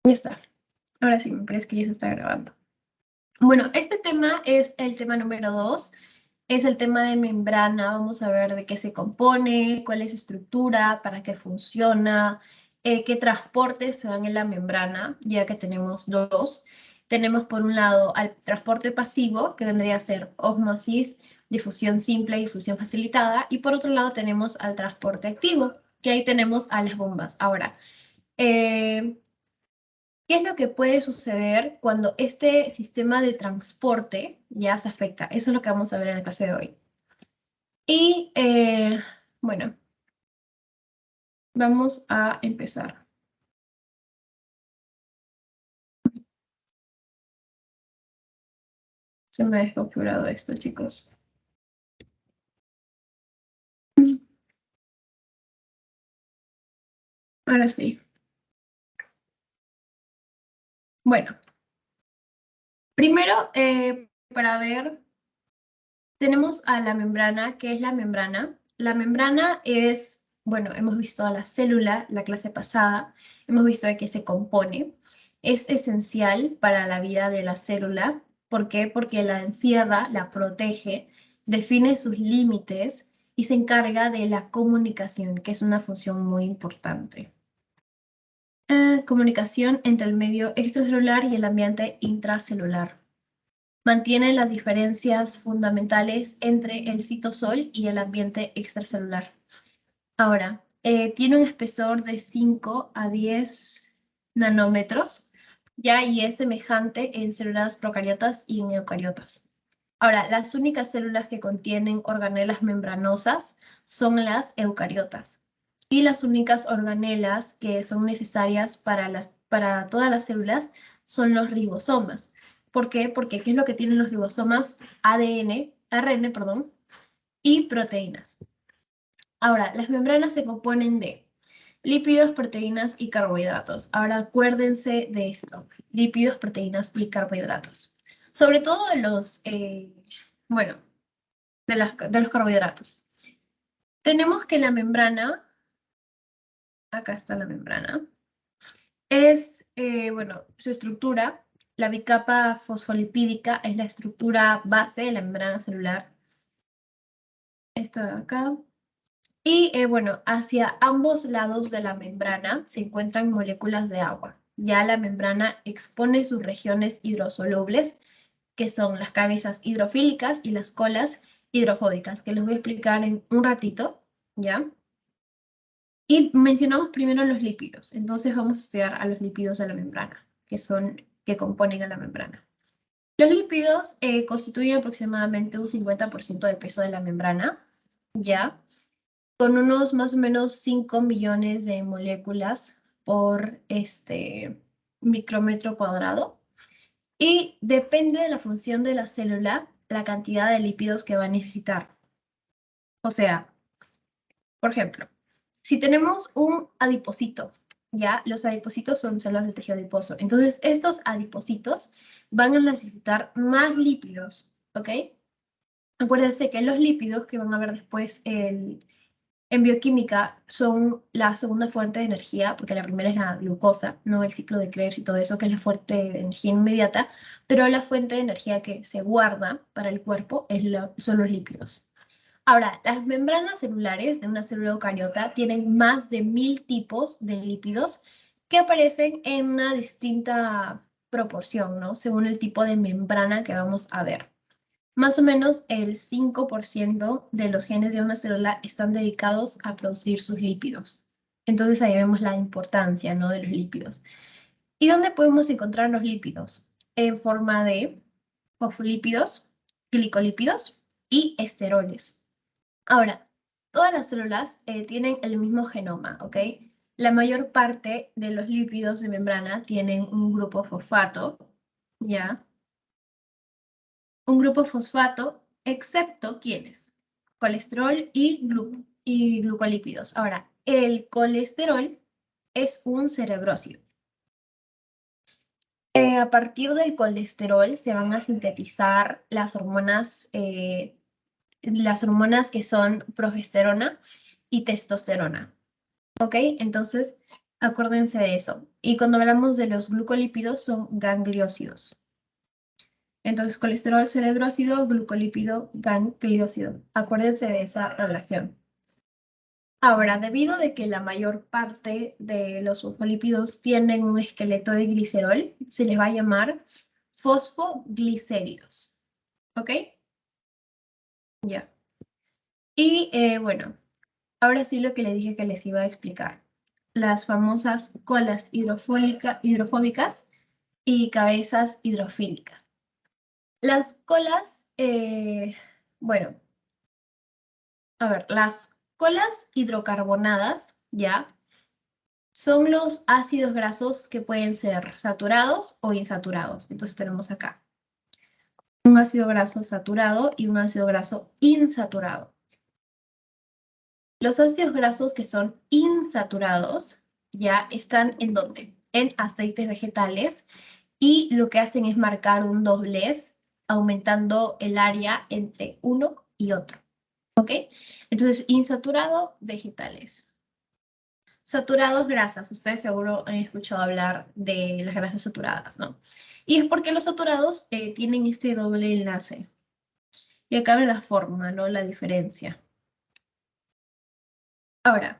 Ya está. Ahora sí, me parece que ya se está grabando. Bueno, este tema es el tema número 2. Es el tema de membrana. Vamos a ver de qué se compone, cuál es su estructura, para qué funciona, qué transportes se dan en la membrana, ya que tenemos dos. Tenemos por un lado al transporte pasivo, que vendría a ser ósmosis, difusión simple, difusión facilitada, y por otro lado tenemos al transporte activo, que ahí tenemos a las bombas. Ahora, eh, ¿qué es lo que puede suceder cuando este sistema de transporte ya se afecta? Eso es lo que vamos a ver en la clase de hoy. Y bueno, vamos a empezar. Se me ha desconfigurado esto, chicos. Ahora sí. Bueno, primero, para ver, tenemos a la membrana. ¿Qué es la membrana? La membrana es, bueno, hemos visto a la célula la clase pasada, hemos visto de qué se compone. Es esencial para la vida de la célula. ¿Por qué? Porque la encierra, la protege, define sus límites y se encarga de la comunicación, que es una función muy importante. Comunicación entre el medio extracelular y el ambiente intracelular. Mantiene las diferencias fundamentales entre el citosol y el ambiente extracelular. Ahora, tiene un espesor de 5 a 10 nanómetros, ya, y es semejante en células procariotas y en eucariotas. Ahora, las únicas células que contienen organelas membranosas son las eucariotas. Y las únicas organelas que son necesarias para todas las células son los ribosomas. ¿Por qué? Porque ¿qué es lo que tienen los ribosomas? ARN, perdón, y proteínas. Ahora, las membranas se componen de lípidos, proteínas y carbohidratos. Ahora, acuérdense de esto, lípidos, proteínas y carbohidratos. Sobre todo bueno, de los carbohidratos. Tenemos que la membrana, acá está la membrana, es, bueno, su estructura, la bicapa fosfolipídica es la estructura base de la membrana celular. Esta de acá. Y bueno, hacia ambos lados de la membrana se encuentran moléculas de agua. Ya la membrana expone sus regiones hidrosolubles, que son las cabezas hidrofílicas y las colas hidrofóbicas, que les voy a explicar en un ratito, ¿ya? Y mencionamos primero los lípidos. Entonces vamos a estudiar a los lípidos de la membrana, que componen a la membrana. Los lípidos constituyen aproximadamente un 50% del peso de la membrana, ¿ya? Con unos más o menos 5 millones de moléculas por micrómetro cuadrado. Y depende de la función de la célula, la cantidad de lípidos que va a necesitar. O sea, por ejemplo, si tenemos un adipocito, ¿ya? Los adipocitos son células del tejido adiposo. Entonces, estos adipocitos van a necesitar más lípidos, ¿ok? Acuérdense que los lípidos que van a ver después en bioquímica son la segunda fuente de energía, porque la primera es la glucosa, no el ciclo de Krebs y todo eso, que es la fuente de energía inmediata, pero la fuente de energía que se guarda para el cuerpo son los lípidos. Ahora, las membranas celulares de una célula eucariota tienen más de 1000 tipos de lípidos que aparecen en una distinta proporción, ¿no? Según el tipo de membrana que vamos a ver. Más o menos el 5% de los genes de una célula están dedicados a producir sus lípidos. Entonces ahí vemos la importancia, ¿no?, de los lípidos. ¿Y dónde podemos encontrar los lípidos? En forma de fosfolípidos, glicolípidos y esteroles. Ahora, todas las células tienen el mismo genoma, ¿ok? La mayor parte de los lípidos de membrana tienen un grupo fosfato, ¿ya? Un grupo fosfato, excepto ¿quiénes? Colesterol y glucolípidos. Ahora, el colesterol es un cerebrócido. A partir del colesterol se van a sintetizar las hormonas que son progesterona y testosterona. ¿Ok? Entonces, Acuérdense de eso. Y cuando hablamos de los glucolípidos, son gangliósidos. Entonces, colesterol cerebrósido, glucolípido, gangliósido. Acuérdense de esa relación. Ahora, debido a que la mayor parte de los fosfolípidos tienen un esqueleto de glicerol, se les va a llamar fosfoglicéridos. ¿Ok? Ya. Y bueno, ahora sí lo que les dije que les iba a explicar. Las famosas colas hidrofóbicas y cabezas hidrofílicas. Las colas, bueno, a ver, las colas hidrocarbonadas, ¿ya? Son los ácidos grasos que pueden ser saturados o insaturados. Entonces tenemos acá un ácido graso saturado y un ácido graso insaturado. Los ácidos grasos que son insaturados ya están ¿en dónde? En aceites vegetales y lo que hacen es marcar un doblez aumentando el área entre uno y otro. ¿Ok? Entonces, insaturado, vegetales. Saturados, grasas. Ustedes seguro han escuchado hablar de las grasas saturadas, ¿no? Y es porque los saturados tienen este doble enlace. Y acá ven la forma, ¿no? La diferencia. Ahora,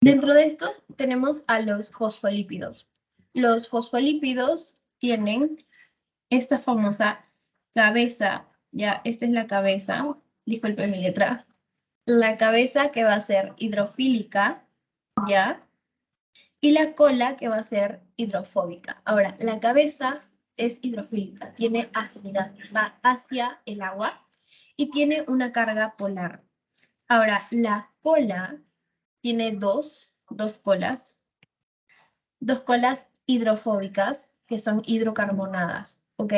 dentro de estos tenemos a los fosfolípidos. Los fosfolípidos tienen esta famosa cabeza, ya, esta es la cabeza, disculpe mi letra, la cabeza que va a ser hidrofílica, ya, y la cola que va a ser hidrofóbica. Ahora, la cabeza es hidrofílica, tiene afinidad, va hacia el agua y tiene una carga polar. Ahora, la cola tiene dos colas hidrofóbicas que son hidrocarbonadas, ¿ok?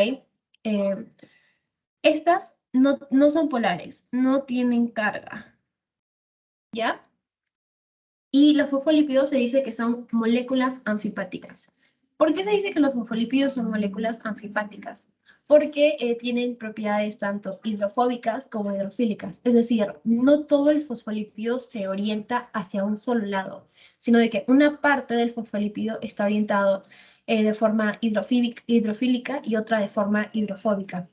Estas no son polares, no tienen carga, ¿ya? Y los fosfolípidos se dice que son moléculas anfipáticas. ¿Por qué se dice que los fosfolípidos son moléculas anfipáticas? Porque tienen propiedades tanto hidrofóbicas como hidrofílicas. Es decir, no todo el fosfolípido se orienta hacia un solo lado, sino de que una parte del fosfolípido está orientado de forma hidrofílica y otra de forma hidrofóbica.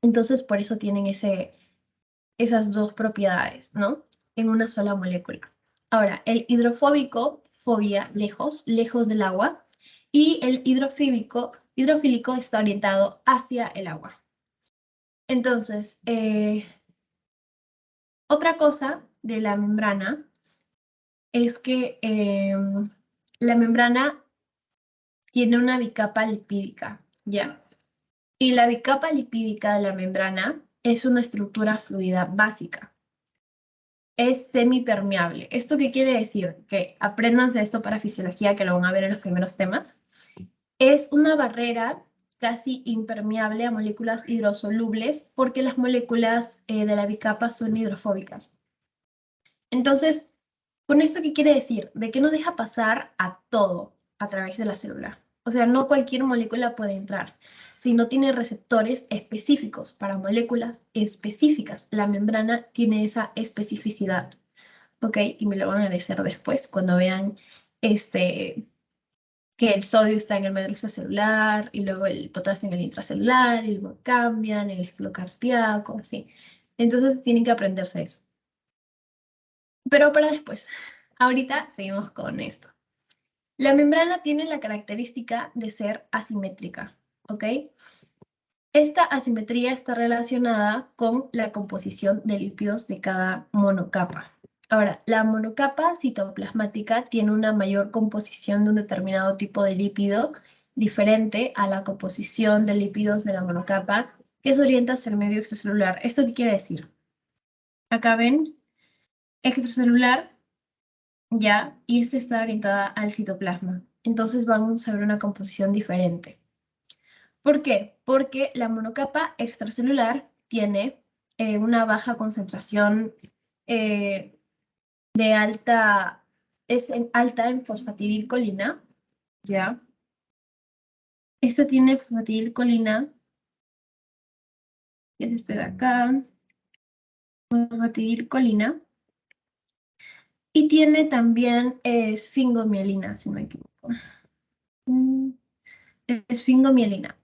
Entonces, por eso tienen esas dos propiedades, ¿no? En una sola molécula. Ahora, el hidrofóbico, fobia, lejos del agua, y el hidrofílico está orientado hacia el agua. Entonces, otra cosa de la membrana es que la membrana tiene una bicapa lipídica, ¿ya? Y la bicapa lipídica de la membrana es una estructura fluida básica. Es semipermeable. ¿Esto qué quiere decir? Que apréndanse esto para fisiología, que lo van a ver en los primeros temas. Es una barrera casi impermeable a moléculas hidrosolubles porque las moléculas de la bicapa son hidrofóbicas. Entonces, ¿con esto qué quiere decir? De que no deja pasar a todo a través de la célula. O sea, no cualquier molécula puede entrar, sino tiene receptores específicos para moléculas específicas. La membrana tiene esa especificidad. ¿Ok? Y me lo van a agradecer después cuando vean que el sodio está en el medio extracelular y luego el potasio en el intracelular y luego cambian el ciclo cardíaco, así. Entonces tienen que aprenderse eso. Pero para después. Ahorita seguimos con esto. La membrana tiene la característica de ser asimétrica, ¿ok? Esta asimetría está relacionada con la composición de lípidos de cada monocapa. Ahora, la monocapa citoplasmática tiene una mayor composición de un determinado tipo de lípido diferente a la composición de lípidos de la monocapa que se orienta hacia el medio extracelular. ¿Esto qué quiere decir? Acá ven, extracelular, ya, y esta está orientada al citoplasma. Entonces vamos a ver una composición diferente. ¿Por qué? Porque la monocapa extracelular tiene una baja concentración eh, de alta en fosfatidilcolina, ¿ya? Esta tiene fosfatidilcolina, que es este de acá, fosfatidilcolina, Y tiene también esfingomielina, si no me equivoco. Esfingomielina.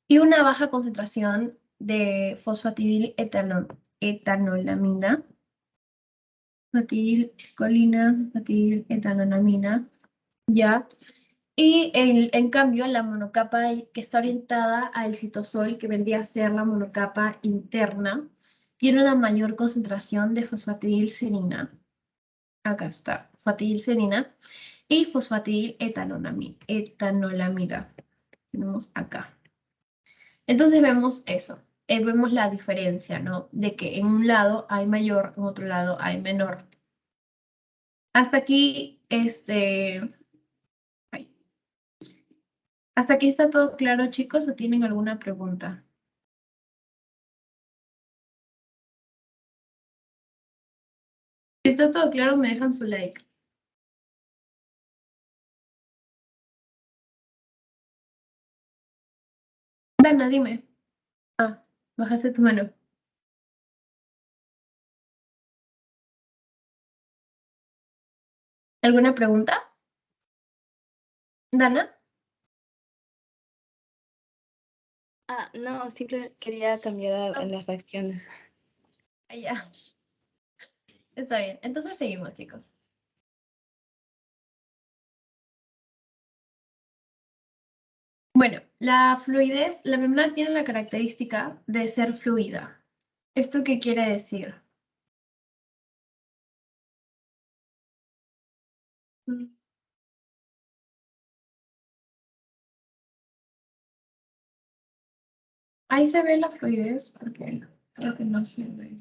Y una baja concentración de fosfatidil-etanolamina. Fosfatidil-etanolamina, ¿ya? Y en cambio, la monocapa que está orientada al citosol, que vendría a ser la monocapa interna, tiene una mayor concentración de fosfatidilcerina. Acá está, fosfatidilcerina y fosfatidil-etanolamida. Tenemos acá. Entonces vemos eso, vemos la diferencia, ¿no? De que en un lado hay mayor, en otro lado hay menor. Hasta aquí, ay. ¿Hasta aquí está todo claro, chicos? ¿O tienen alguna pregunta? Si está todo claro, me dejan su like. Dana, dime. Ah, bajaste tu mano. ¿Alguna pregunta? Dana. No, simplemente quería cambiar las reacciones. Ah, ya. Está bien. Entonces seguimos, chicos. Bueno, la fluidez, la membrana tiene la característica de ser fluida. ¿Esto qué quiere decir? Ahí se ve la fluidez, porque creo que no se ve.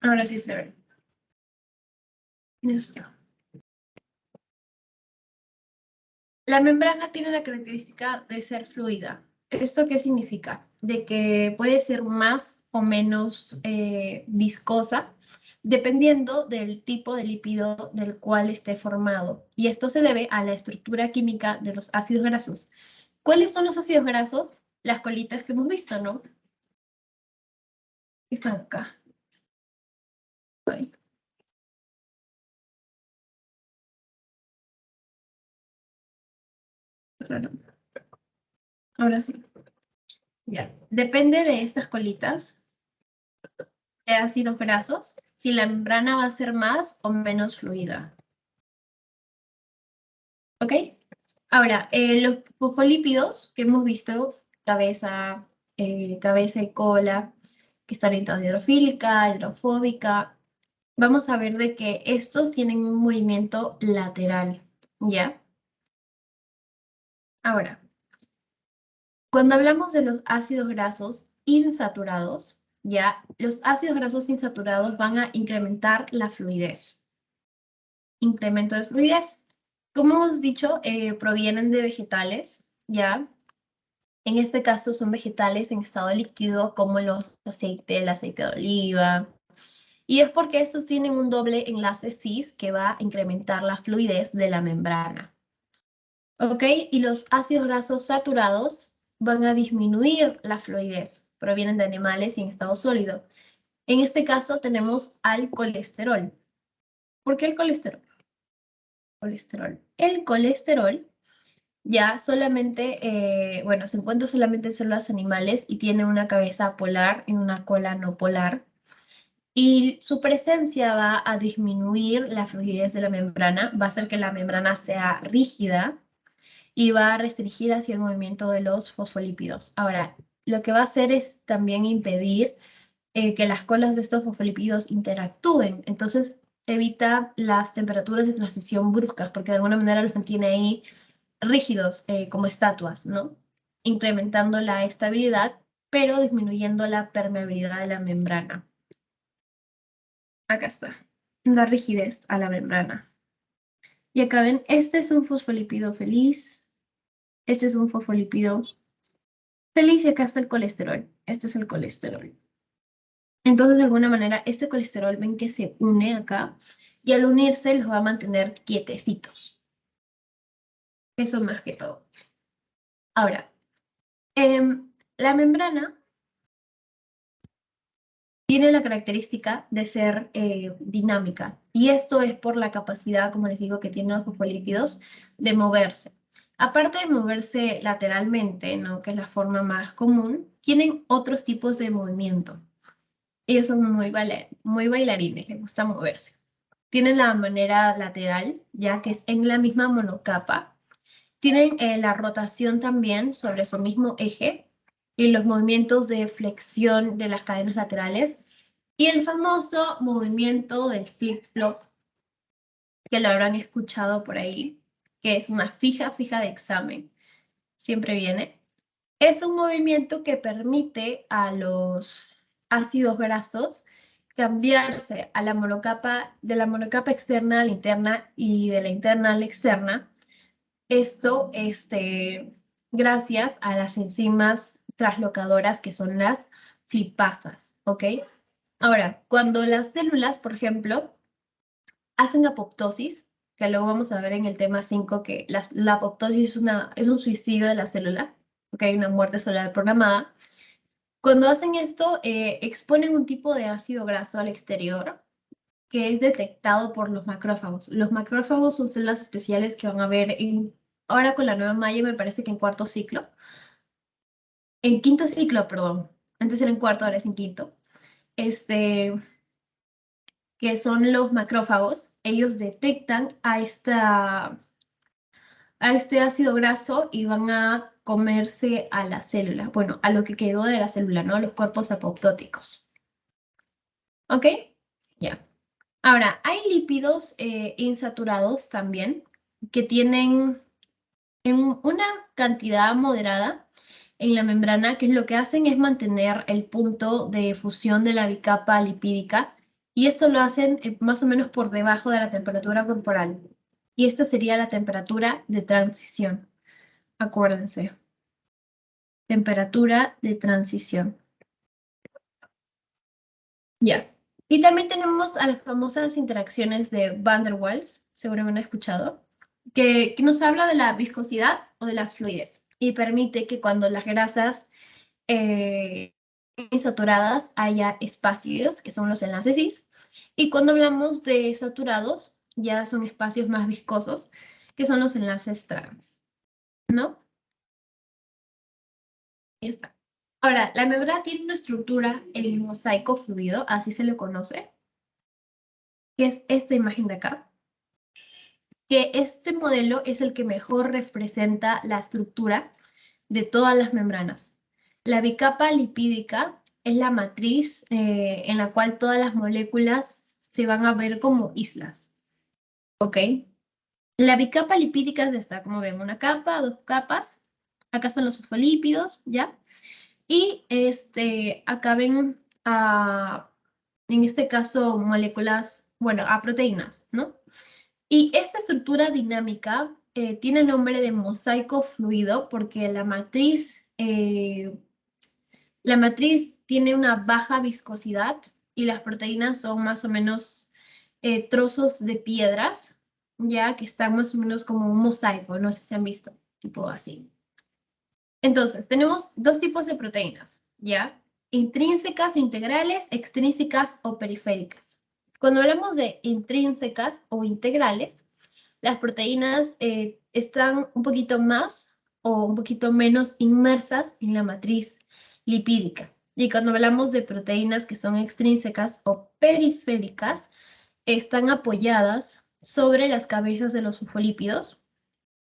Ahora sí se ve. Ya está. La membrana tiene la característica de ser fluida. ¿Esto qué significa? De que puede ser más o menos viscosa, dependiendo del tipo de lípido del cual esté formado. Y esto se debe a la estructura química de los ácidos grasos. ¿Cuáles son los ácidos grasos? Las colitas que hemos visto, ¿no? Están acá. Ay, raro. Ahora sí. Ya. Depende de estas colitas de ácidos grasos, si la membrana va a ser más o menos fluida. ¿Ok? Ahora, los fosfolípidos que hemos visto, cabeza y cola, que está orientada hidrofílica, hidrofóbica, vamos a ver de que estos tienen un movimiento lateral, ¿ya? Ahora, cuando hablamos de los ácidos grasos insaturados, ya, los ácidos grasos insaturados van a incrementar la fluidez. Incremento de fluidez. Como hemos dicho, provienen de vegetales, ¿ya? En este caso son vegetales en estado líquido como el aceite de oliva. Y es porque estos tienen un doble enlace cis que va a incrementar la fluidez de la membrana. ¿Ok? Y los ácidos grasos saturados van a disminuir la fluidez. Provienen de animales en estado sólido. En este caso tenemos al colesterol. ¿Por qué el colesterol? El colesterol ya solamente, bueno, se encuentra solamente en células animales y tiene una cabeza polar y una cola no polar. Y su presencia va a disminuir la fluidez de la membrana, va a hacer que la membrana sea rígida y va a restringir hacia el movimiento de los fosfolípidos. Ahora, lo que va a hacer es también impedir que las colas de estos fosfolípidos interactúen. Entonces, evita las temperaturas de transición bruscas, porque de alguna manera los mantiene ahí rígidos como estatuas, ¿no? Incrementando la estabilidad, pero disminuyendo la permeabilidad de la membrana. Acá está, la rigidez a la membrana. Y acá ven, este es un fosfolípido feliz, este es un fosfolípido feliz y acá está el colesterol. Este es el colesterol. Entonces, de alguna manera, este colesterol ven que se une acá y al unirse los va a mantener quietecitos. Eso más que todo. Ahora, la membrana tiene la característica de ser dinámica. Y esto es por la capacidad, como les digo, que tienen los fosfolípidos de moverse. Aparte de moverse lateralmente, ¿no? Que es la forma más común, tienen otros tipos de movimiento. Ellos son muy bailarines, les gusta moverse. Tienen la manera lateral, ya que es en la misma monocapa. Tienen la rotación también sobre su mismo eje y los movimientos de flexión de las cadenas laterales y el famoso movimiento del flip-flop, que lo habrán escuchado por ahí, que es una fija de examen. Siempre viene. Es un movimiento que permite a los ácidos grasos cambiarse a la monocapa, de la monocapa externa a la interna y de la interna a la externa. Esto, gracias a las enzimas translocadoras que son las flipasas, ¿ok? Ahora, cuando las células, por ejemplo, hacen apoptosis, que luego vamos a ver en el tema 5 que la apoptosis es un suicidio de la célula, porque hay una muerte celular programada. Cuando hacen esto, exponen un tipo de ácido graso al exterior que es detectado por los macrófagos. Los macrófagos son células especiales que van a ver ahora con la nueva malla, me parece que en cuarto ciclo. En quinto ciclo, perdón. Antes era en cuarto, ahora es en quinto. Que son los macrófagos. Ellos detectan a este ácido graso y van a comerse a la célula. Bueno, a lo que quedó de la célula, ¿no? Los cuerpos apoptóticos. ¿Ok? Ya. Ahora, hay lípidos insaturados también que tienen una cantidad moderada en la membrana, que lo que hacen es mantener el punto de fusión de la bicapa lipídica y esto lo hacen más o menos por debajo de la temperatura corporal. Y esta sería la temperatura de transición. Acuérdense. Temperatura de transición. Ya. Y también tenemos a las famosas interacciones de Van der Waals, seguramente han escuchado, que nos habla de la viscosidad o de la fluidez y permite que cuando las grasas insaturadas haya espacios, que son los enlaces cis, y cuando hablamos de saturados, ya son espacios más viscosos, que son los enlaces trans, ¿no? Ahí está. Ahora, la membrana tiene una estructura en mosaico fluido, así se le conoce, que es esta imagen de acá, que este modelo es el que mejor representa la estructura de todas las membranas. La bicapa lipídica es la matriz en la cual todas las moléculas se van a ver como islas, ¿ok? La bicapa lipídica es esta, como ven, una capa, dos capas. Acá están los fosfolípidos, ¿ya? Y acá ven, en este caso, moléculas, bueno, a proteínas, ¿no? Y esta estructura dinámica tiene el nombre de mosaico fluido porque la matriz tiene una baja viscosidad y las proteínas son más o menos trozos de piedras, ya que están más o menos como un mosaico, no sé si han visto, tipo así. Entonces, tenemos dos tipos de proteínas, ¿ya? Intrínsecas o integrales, extrínsecas o periféricas. Cuando hablamos de intrínsecas o integrales, las proteínas están un poquito más o un poquito menos inmersas en la matriz lipídica. Y cuando hablamos de proteínas que son extrínsecas o periféricas, están apoyadas sobre las cabezas de los fosfolípidos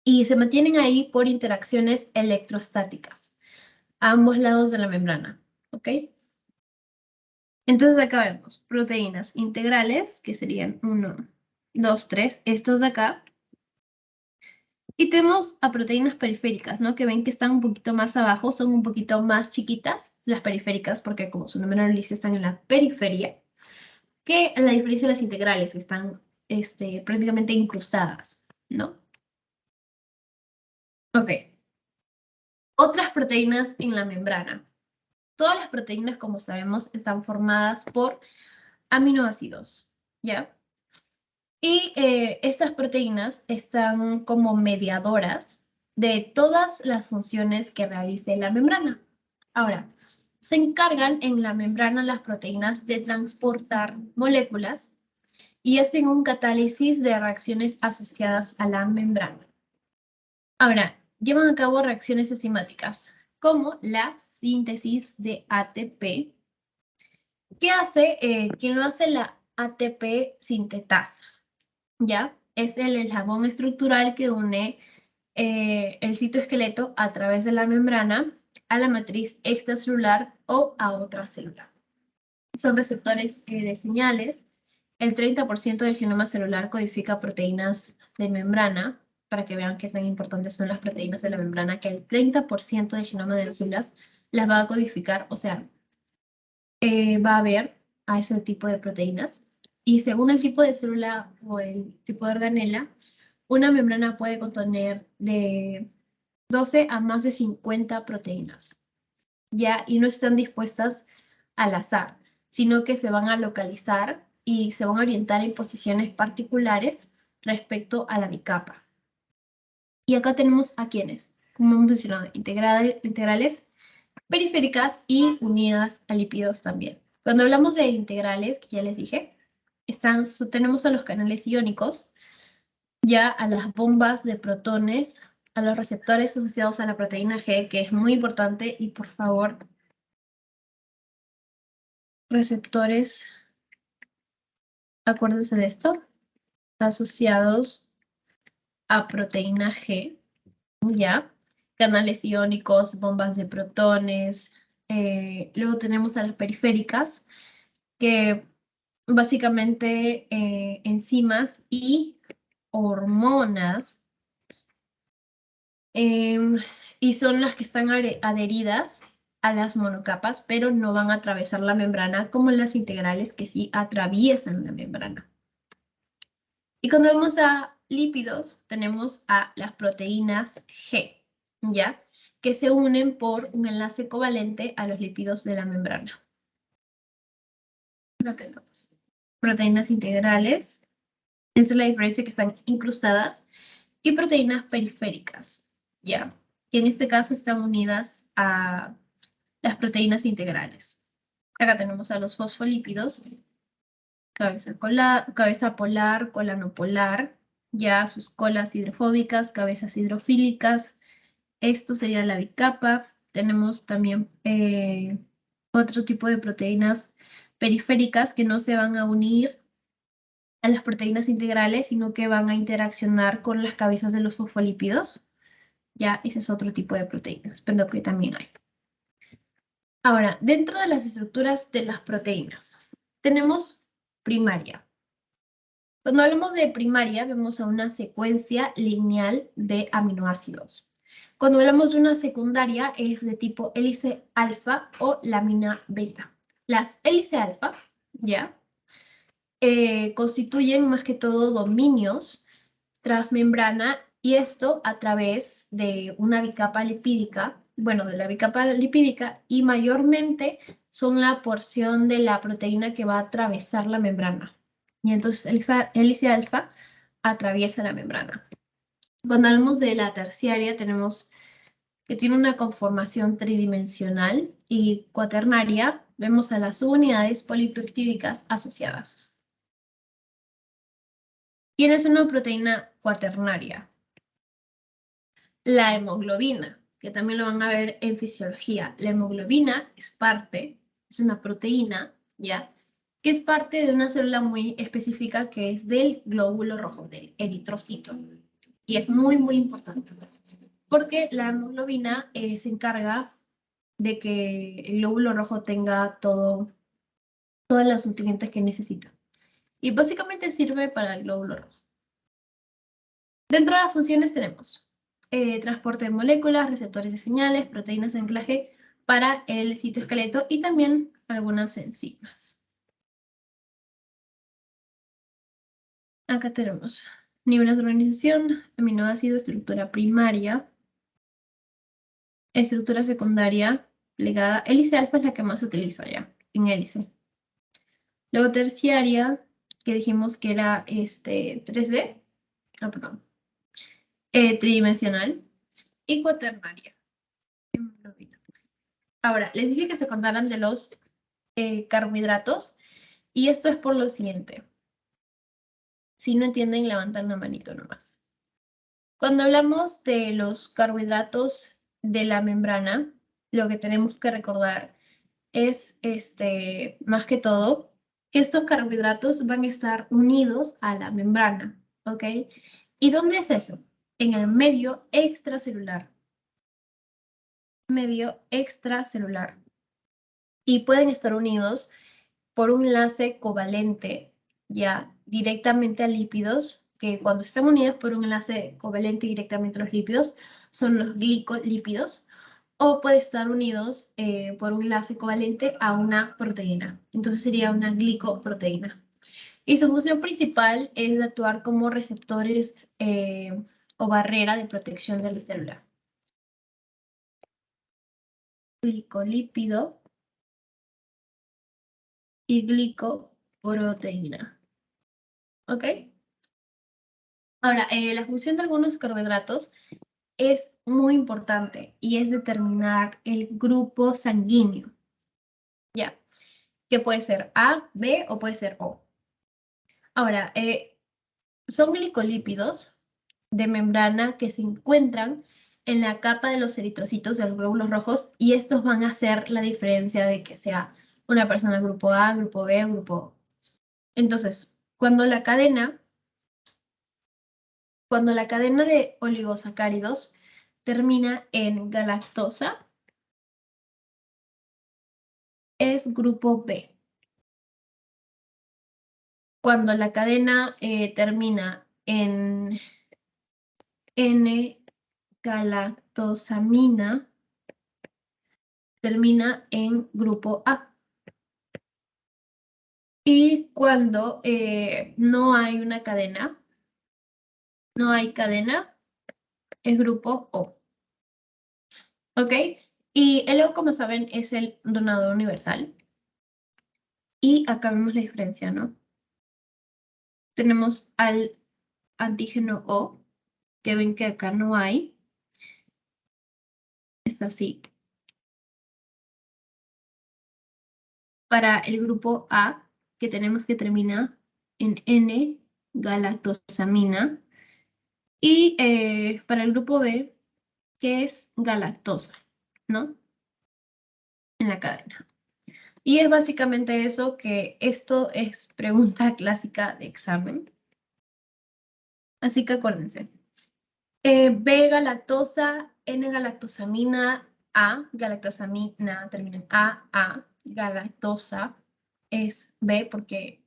y se mantienen ahí por interacciones electrostáticas a ambos lados de la membrana, ¿ok? Entonces acá vemos proteínas integrales, que serían 1, 2, 3, estas de acá. Y tenemos a proteínas periféricas, ¿no? Que ven que están un poquito más abajo, son un poquito más chiquitas, las periféricas, porque como su nombre lo dice, están en la periferia, que a la diferencia de las integrales, que están prácticamente incrustadas, ¿no? Ok. Otras proteínas en la membrana. Todas las proteínas, como sabemos, están formadas por aminoácidos, ¿ya? Y estas proteínas están como mediadoras de todas las funciones que realice la membrana. Ahora, se encargan en la membrana las proteínas de transportar moléculas y hacen un catálisis de reacciones asociadas a la membrana. Ahora, llevan a cabo reacciones enzimáticas, como la síntesis de ATP. ¿Qué hace? ¿Quién lo hace? La ATP sintetasa, ¿ya? Es el eslabón estructural que une el citoesqueleto a través de la membrana a la matriz extracelular o a otra célula. Son receptores de señales. El 30% del genoma celular codifica proteínas de membrana, para que vean qué tan importantes son las proteínas de la membrana, que el 30% del genoma de las células las va a codificar, o sea, va a haber a ese tipo de proteínas. Y según el tipo de célula o el tipo de organela, una membrana puede contener de 12 a más de 50 proteínas, ¿ya? Y no están dispuestas al azar, sino que se van a localizar y se van a orientar en posiciones particulares respecto a la bicapa. Y acá tenemos a quienes, como hemos mencionado, integrales, periféricas y unidas a lípidos también. Cuando hablamos de integrales, que ya les dije, tenemos a los canales iónicos, ya a las bombas de protones, a los receptores asociados a la proteína G, que es muy importante, y por favor, receptores, acuérdense de esto, asociados a proteína G, ya, canales iónicos, bombas de protones, luego tenemos a las periféricas, que básicamente enzimas y hormonas, y son las que están adheridas a las monocapas, pero no van a atravesar la membrana como las integrales que sí atraviesan la membrana. Y cuando vemos a lípidos, tenemos a las proteínas G, ¿ya? Que se unen por un enlace covalente a los lípidos de la membrana. Proteínas integrales, esa es la diferencia, que están incrustadas, y proteínas periféricas, ¿ya? Que en este caso están unidas a las proteínas integrales. Acá tenemos a los fosfolípidos, cabeza polar, cola no polar, ya sus colas hidrofóbicas, cabezas hidrofílicas. Esto sería la bicapa. Tenemos también otro tipo de proteínas periféricas que no se van a unir a las proteínas integrales, sino que van a interaccionar con las cabezas de los fosfolípidos. Ya, ese es otro tipo de proteínas, pero que también hay. Ahora, dentro de las estructuras de las proteínas, tenemos primaria. Cuando hablamos de primaria, vemos a una secuencia lineal de aminoácidos. Cuando hablamos de una secundaria, es de tipo hélice alfa o lámina beta. Las hélice alfa, ¿ya? Constituyen más que todo dominios transmembrana, y esto a través de una bicapa lipídica, bueno, de la bicapa lipídica, y mayormente son la porción de la proteína que va a atravesar la membrana. Y entonces el hélice alfa atraviesa la membrana. Cuando hablamos de la terciaria, tenemos que tiene una conformación tridimensional y cuaternaria. Vemos a las subunidades polipeptídicas asociadas. ¿Quién es una proteína cuaternaria? La hemoglobina, que también lo van a ver en fisiología. La hemoglobina es una proteína, ¿ya? Que es parte de una célula muy específica que es del glóbulo rojo, del eritrocito. Y es muy, muy importante, porque la hemoglobina se encarga de que el glóbulo rojo tenga todos los nutrientes que necesita. Y básicamente sirve para el glóbulo rojo. Dentro de las funciones tenemos transporte de moléculas, receptores de señales, proteínas de anclaje para el citoesqueleto y también algunas enzimas. Acá tenemos niveles de organización, aminoácido, estructura primaria, estructura secundaria, plegada. Hélice alfa es la que más se utiliza ya, en hélice. Luego terciaria, que dijimos que era 3D, perdón, tridimensional, y cuaternaria. Ahora, les dije que se acordaran de los carbohidratos y esto es por lo siguiente. Si no entienden, levantan la manito nomás. Cuando hablamos de los carbohidratos de la membrana, lo que tenemos que recordar es, más que todo, que estos carbohidratos van a estar unidos a la membrana, ¿ok? ¿Y dónde es eso? En el medio extracelular. Medio extracelular. Y pueden estar unidos por un enlace covalente, ya directamente a lípidos, que cuando están unidos por un enlace covalente directamente a los lípidos, son los glicolípidos, o puede estar unidos por un enlace covalente a una proteína. Entonces sería una glicoproteína. Y su función principal es actuar como receptores o barrera de protección de la célula. Glicolípido y glicoproteína. ¿Ok? Ahora, la función de algunos carbohidratos es muy importante y es determinar el grupo sanguíneo. ¿Ya? Que puede ser A, B o puede ser O. Ahora, son glicolípidos de membrana que se encuentran en la capa de los eritrocitos de los glóbulos rojos y estos van a hacer la diferencia de que sea una persona grupo A, grupo B, grupo O. Entonces, cuando la cadena de oligosacáridos termina en galactosa, es grupo B. Cuando la cadena termina en N-galactosamina, termina en grupo A. Y cuando no hay una cadena, es grupo O. ¿Ok? Y el O, como saben, es el donador universal. Y acá vemos la diferencia, ¿no? Tenemos al antígeno O, que ven que acá no hay. Está así. Para el grupo A, que tenemos que termina en N-galactosamina. Y para el grupo B, que es galactosa, ¿no? En la cadena. Y es básicamente eso, que esto es pregunta clásica de examen. Así que acuérdense. B-galactosa, N-galactosamina, A-galactosamina, termina en A, galactosa es B porque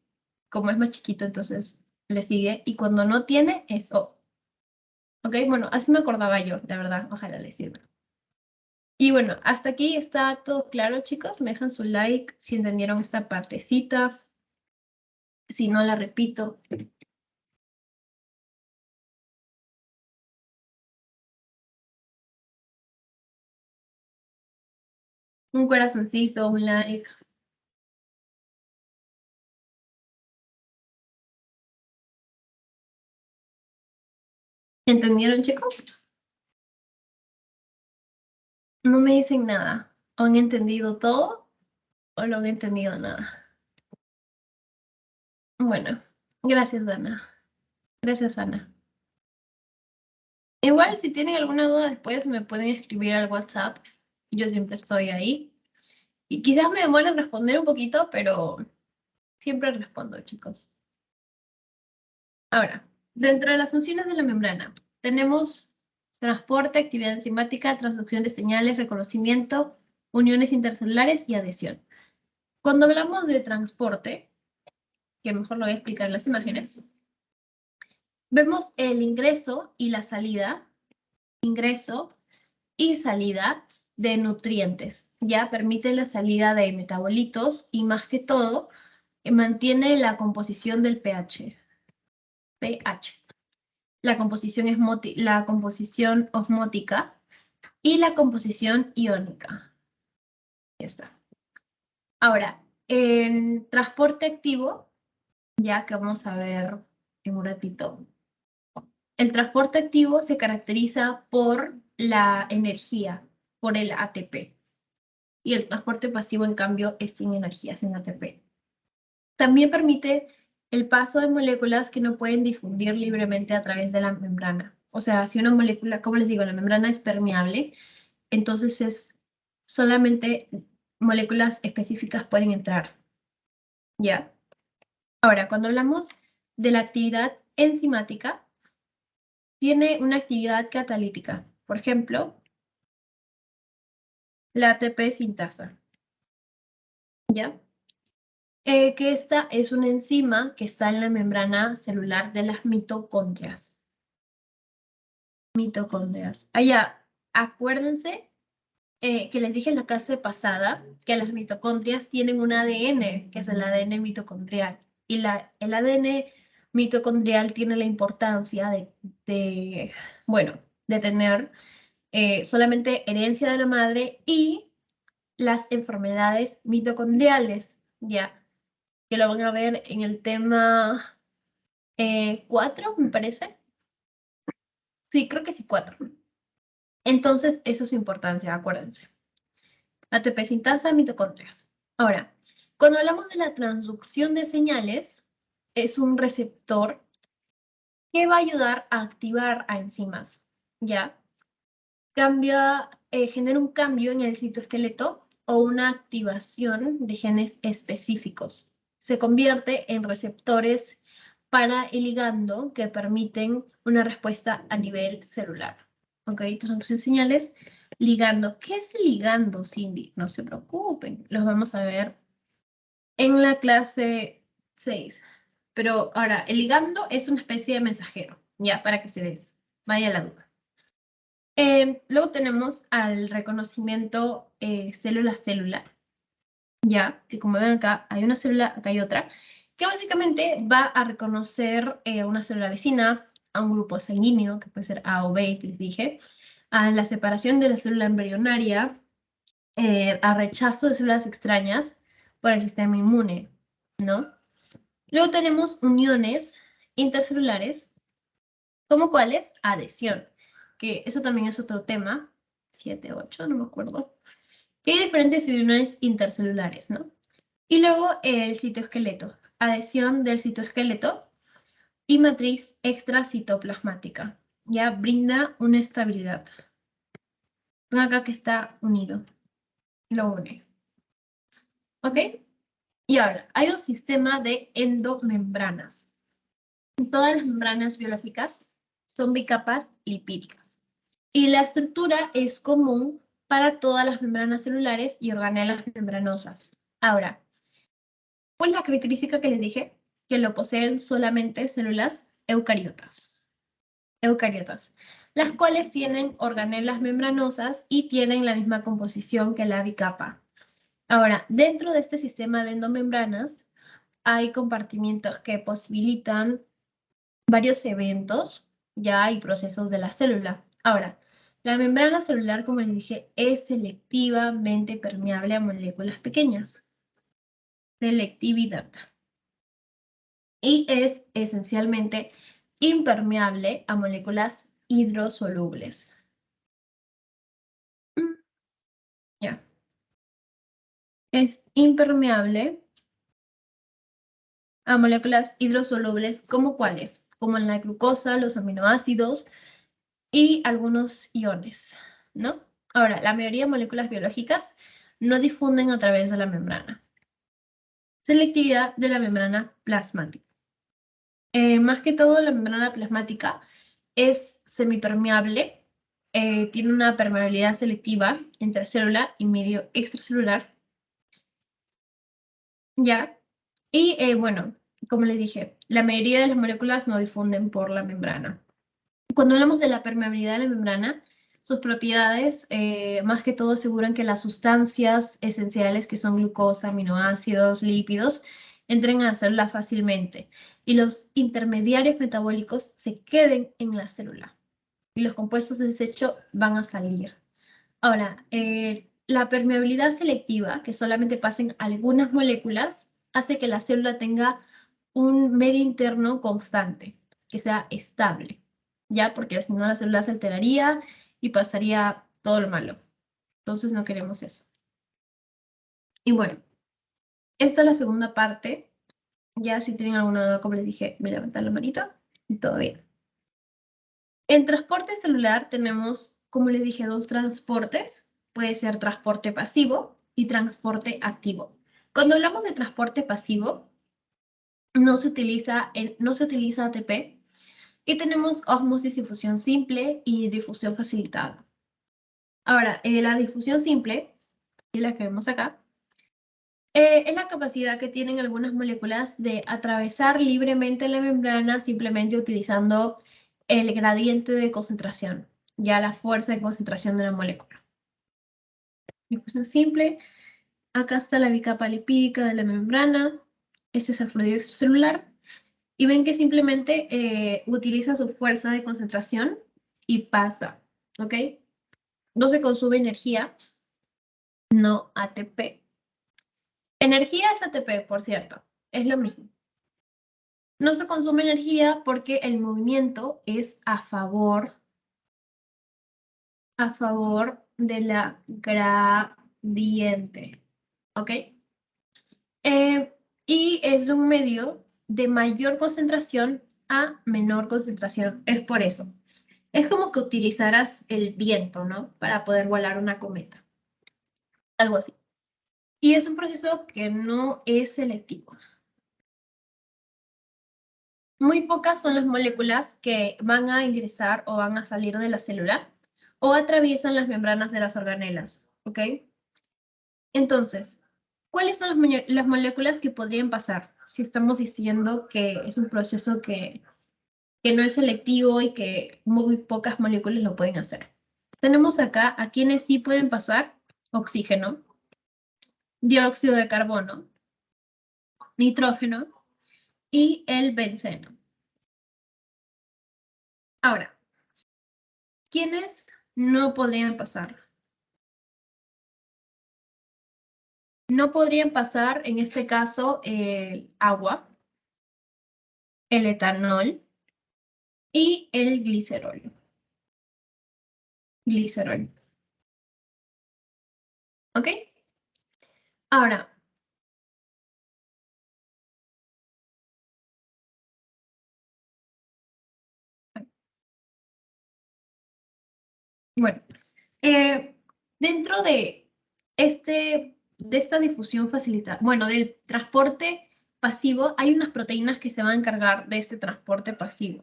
como es más chiquito, entonces le sigue. Y cuando no tiene, es O. ¿Ok? Bueno, así me acordaba yo, la verdad. Ojalá les sirva. Y bueno, hasta aquí está todo claro, chicos. Me dejan su like si entendieron esta partecita. Si no, la repito. Un corazoncito, un like. ¿Entendieron, chicos? No me dicen nada. ¿O han entendido todo o no han entendido nada? Bueno, gracias, Dana. Gracias, Ana. Igual, si tienen alguna duda después, me pueden escribir al WhatsApp. Yo siempre estoy ahí. Y quizás me demore en responder un poquito, pero siempre respondo, chicos. Ahora, dentro de las funciones de la membrana, tenemos transporte, actividad enzimática, transducción de señales, reconocimiento, uniones intercelulares y adhesión. Cuando hablamos de transporte, que mejor lo voy a explicar en las imágenes, vemos el ingreso y la salida, ingreso y salida de nutrientes. Ya permite la salida de metabolitos y más que todo mantiene la composición del pH. pH. La composición osmótica y la composición iónica. Ya está. Ahora, en transporte activo, ya que vamos a ver en un ratito, el transporte activo se caracteriza por la energía, por el ATP. y el transporte pasivo, en cambio, es sin energía, sin ATP. También permite el paso de moléculas que no pueden difundir libremente a través de la membrana. O sea, si una molécula, como les digo, la membrana es permeable, entonces es solamente moléculas específicas pueden entrar. ¿Ya? Ahora, cuando hablamos de la actividad enzimática, tiene una actividad catalítica. Por ejemplo, la ATP sintasa. ¿Ya? Que esta es una enzima que está en la membrana celular de las mitocondrias. Mitocondrias. Allá, acuérdense que les dije en la clase pasada que las mitocondrias tienen un ADN, que es el ADN mitocondrial. Y el ADN mitocondrial tiene la importancia bueno, de tener solamente herencia de la madre y las enfermedades mitocondriales, ¿ya? Que lo van a ver en el tema 4, me parece. Sí, creo que sí, 4. Entonces, eso es su importancia, acuérdense. ATP sintasa, mitocondrias. Ahora, cuando hablamos de la transducción de señales, es un receptor que va a ayudar a activar a enzimas, ¿ya? Genera un cambio en el citoesqueleto o una activación de genes específicos. Se convierte en receptores para el ligando que permiten una respuesta a nivel celular. ¿Ok? Transducción de señales, ligando. ¿Qué es ligando, Cindy? No se preocupen, los vamos a ver en la clase 6. Pero ahora, el ligando es una especie de mensajero, ya, para que se les vaya la duda. Luego tenemos al reconocimiento célula-célula, ya, que como ven acá, hay una célula, acá hay otra, que básicamente va a reconocer una célula vecina, a un grupo sanguíneo, que puede ser A o B, que les dije, a la separación de la célula embrionaria, a rechazo de células extrañas por el sistema inmune, ¿no? Luego tenemos uniones intercelulares, como cuáles, adhesión, que eso también es otro tema, 7, 8, no me acuerdo, que hay diferentes uniones intercelulares, ¿no? Y luego el citoesqueleto, adhesión del citoesqueleto y matriz extracitoplasmática, ya brinda una estabilidad. Ven acá que está unido, lo une, ¿ok? Y ahora, hay un sistema de endomembranas. Todas las membranas biológicas son bicapas lipídicas. Y la estructura es común para todas las membranas celulares y organelas membranosas. Ahora, ¿cuál es la característica que les dije? Que lo poseen solamente células eucariotas. Eucariotas, las cuales tienen organelas membranosas y tienen la misma composición que la bicapa. Ahora, dentro de este sistema de endomembranas hay compartimientos que posibilitan varios eventos ya y procesos de la célula. Ahora, la membrana celular, como les dije, es selectivamente permeable a moléculas pequeñas. Selectividad. Y es esencialmente impermeable a moléculas hidrosolubles. Ya. Es impermeable a moléculas hidrosolubles, ¿como cuáles? Como la glucosa, los aminoácidos y algunos iones, ¿no? Ahora, la mayoría de moléculas biológicas no difunden a través de la membrana. Selectividad de la membrana plasmática. Más que todo, la membrana plasmática es semipermeable, tiene una permeabilidad selectiva entre célula y medio extracelular, ¿ya? Y bueno, como les dije, la mayoría de las moléculas no difunden por la membrana. Cuando hablamos de la permeabilidad de la membrana, sus propiedades más que todo aseguran que las sustancias esenciales que son glucosa, aminoácidos, lípidos, entren a la célula fácilmente y los intermediarios metabólicos se queden en la célula y los compuestos de desecho van a salir. Ahora, la permeabilidad selectiva, que solamente pasen algunas moléculas, hace que la célula tenga un medio interno constante, que sea estable, ¿ya? Porque si no la célula se alteraría y pasaría todo lo malo. Entonces no queremos eso. Y bueno, esta es la segunda parte. Ya si tienen alguna duda, como les dije, me levantan la manito y todo bien. En transporte celular tenemos, como les dije, dos transportes. Puede ser transporte pasivo y transporte activo. Cuando hablamos de transporte pasivo, no se utiliza ATP y tenemos ósmosis y difusión simple y difusión facilitada. Ahora, la difusión simple, que es la que vemos acá, es la capacidad que tienen algunas moléculas de atravesar libremente la membrana simplemente utilizando el gradiente de concentración, ya la fuerza de concentración de la molécula. Difusión simple, acá está la bicapa lipídica de la membrana, este es el fluido extracelular, y ven que simplemente utiliza su fuerza de concentración y pasa, ¿ok? No se consume energía, no ATP. Energía es ATP, por cierto, es lo mismo. No se consume energía porque el movimiento es a favor de la gradiente, ¿ok? Y es un medio de mayor concentración a menor concentración, es por eso. Es como que utilizaras el viento, ¿no? Para poder volar una cometa. Algo así. Y es un proceso que no es selectivo. Muy pocas son las moléculas que van a ingresar o van a salir de la célula o atraviesan las membranas de las organelas, ¿ok? Entonces, ¿cuáles son las moléculas que podrían pasar si estamos diciendo que es un proceso que no es selectivo y que muy pocas moléculas lo pueden hacer? Tenemos acá a quienes sí pueden pasar: oxígeno, dióxido de carbono, nitrógeno y el benceno. Ahora, ¿quiénes no podrían pasar? No podrían pasar, en este caso, el agua, el etanol y el glicerol. ¿Ok? Ahora, bueno, dentro de esta difusión facilitada, bueno, del transporte pasivo, hay unas proteínas que se van a encargar de este transporte pasivo.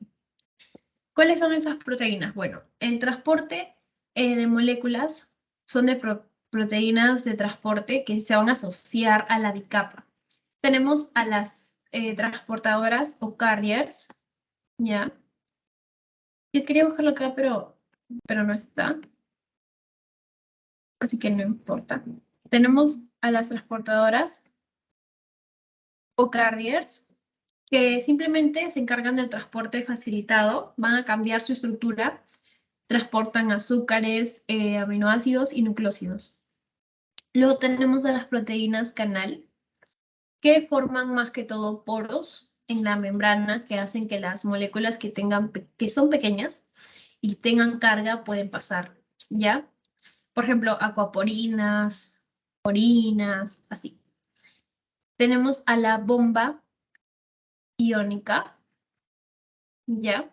¿Cuáles son esas proteínas? Bueno, el transporte de moléculas son de proteínas de transporte que se van a asociar a la bicapa. Tenemos a las transportadoras o carriers, ¿ya? Yo quería buscarlo acá, pero no está. Así que no importa. Tenemos a las transportadoras o carriers que simplemente se encargan del transporte facilitado, van a cambiar su estructura, transportan azúcares, aminoácidos y nucleósidos. Luego tenemos a las proteínas canal, que forman más que todo poros en la membrana que hacen que las moléculas que son pequeñas y tengan carga pueden pasar, ¿ya? Por ejemplo, aquaporinas, porinas, así. Tenemos a la bomba iónica, ¿ya?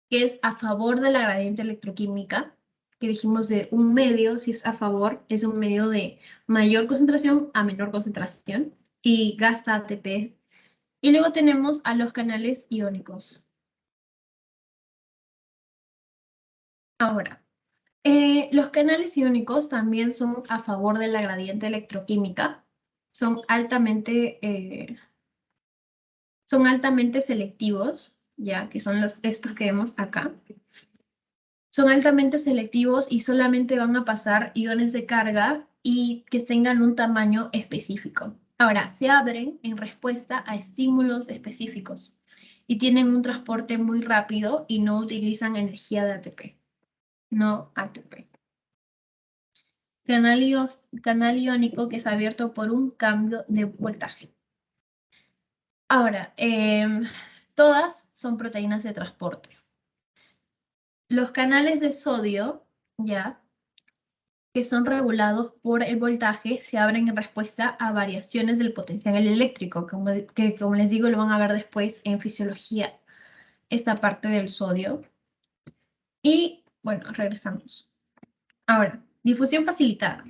Que es a favor de la gradiente electroquímica, que dijimos de un medio, si es a favor, es un medio de mayor concentración a menor concentración y gasta ATP. Y luego tenemos a los canales iónicos. Ahora, los canales iónicos también son a favor de la gradiente electroquímica, son altamente selectivos, ya que son estos que vemos acá. Son altamente selectivos y solamente van a pasar iones de carga y que tengan un tamaño específico. Ahora, se abren en respuesta a estímulos específicos y tienen un transporte muy rápido y no utilizan energía de ATP. No ATP. Canal iónico que es abierto por un cambio de voltaje. Ahora, todas son proteínas de transporte. Los canales de sodio, ya, que son regulados por el voltaje se abren en respuesta a variaciones del potencial eléctrico, que como les digo lo van a ver después en fisiología, esta parte del sodio. Y bueno, regresamos. Ahora, difusión facilitada.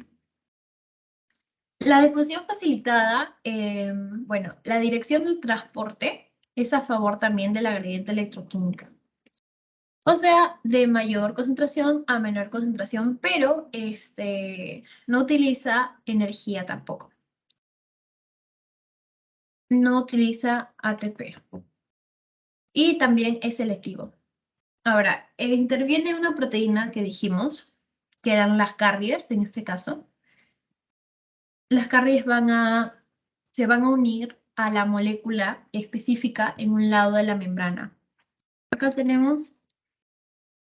La difusión facilitada, bueno, la dirección del transporte es a favor también de la gradiente electroquímica. O sea, de mayor concentración a menor concentración, pero no utiliza energía tampoco. No utiliza ATP. Y también es selectivo. Ahora, interviene una proteína que dijimos, que eran las carriers en este caso. Las carriers se van a unir a la molécula específica en un lado de la membrana. Acá tenemos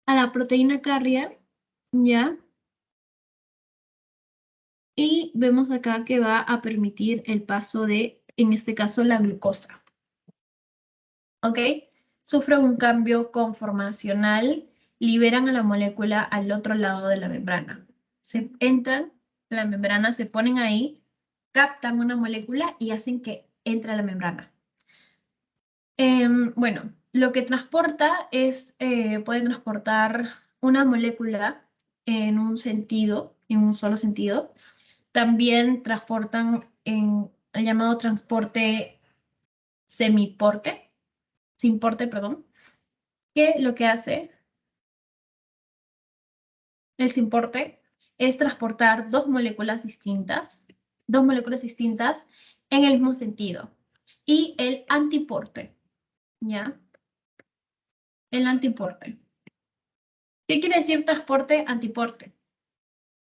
a la proteína carrier, ¿ya? Y vemos acá que va a permitir el paso de, en este caso, la glucosa. ¿Ok? Sufren un cambio conformacional, liberan a la molécula al otro lado de la membrana. Se entran, la membrana, se ponen ahí, captan una molécula y hacen que entre a la membrana. Bueno, lo que transporta es, puede transportar una molécula en un sentido, en un solo sentido. También transportan en el llamado transporte semiporte, simporte, perdón, que lo que hace el simporte es transportar dos moléculas distintas en el mismo sentido. Y el antiporte, ¿ya? El antiporte. ¿Qué quiere decir transporte antiporte?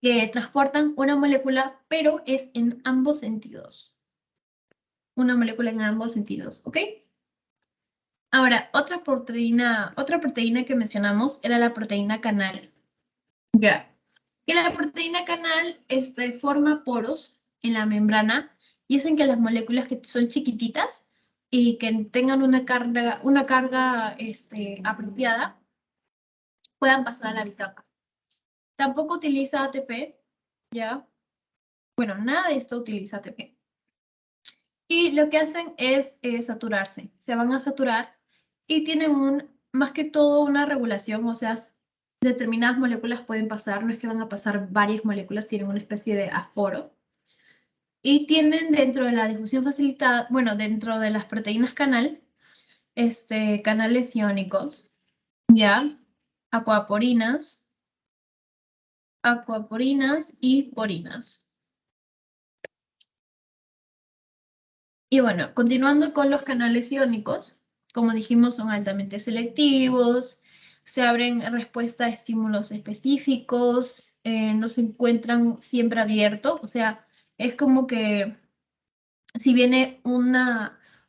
Que transportan una molécula, pero es en ambos sentidos. Una molécula en ambos sentidos, ¿ok? Ahora, otra proteína que mencionamos era la proteína canal. Ya. Que la proteína canal forma poros en la membrana y hacen que las moléculas que son chiquititas y que tengan una carga apropiada puedan pasar a la bicapa. Tampoco utiliza ATP, ¿ya? Bueno, nada de esto utiliza ATP. Y lo que hacen es saturarse. Se van a saturar y tienen más que todo una regulación, o sea, determinadas moléculas pueden pasar, no es que van a pasar varias moléculas, tienen una especie de aforo. Y tienen dentro de la difusión facilitada, bueno, dentro de las proteínas canal, canales iónicos, ¿ya? Aquaporinas y porinas. Y bueno, continuando con los canales iónicos, como dijimos, son altamente selectivos, se abren en respuesta a estímulos específicos, no se encuentran siempre abiertos, o sea, es como que si viene un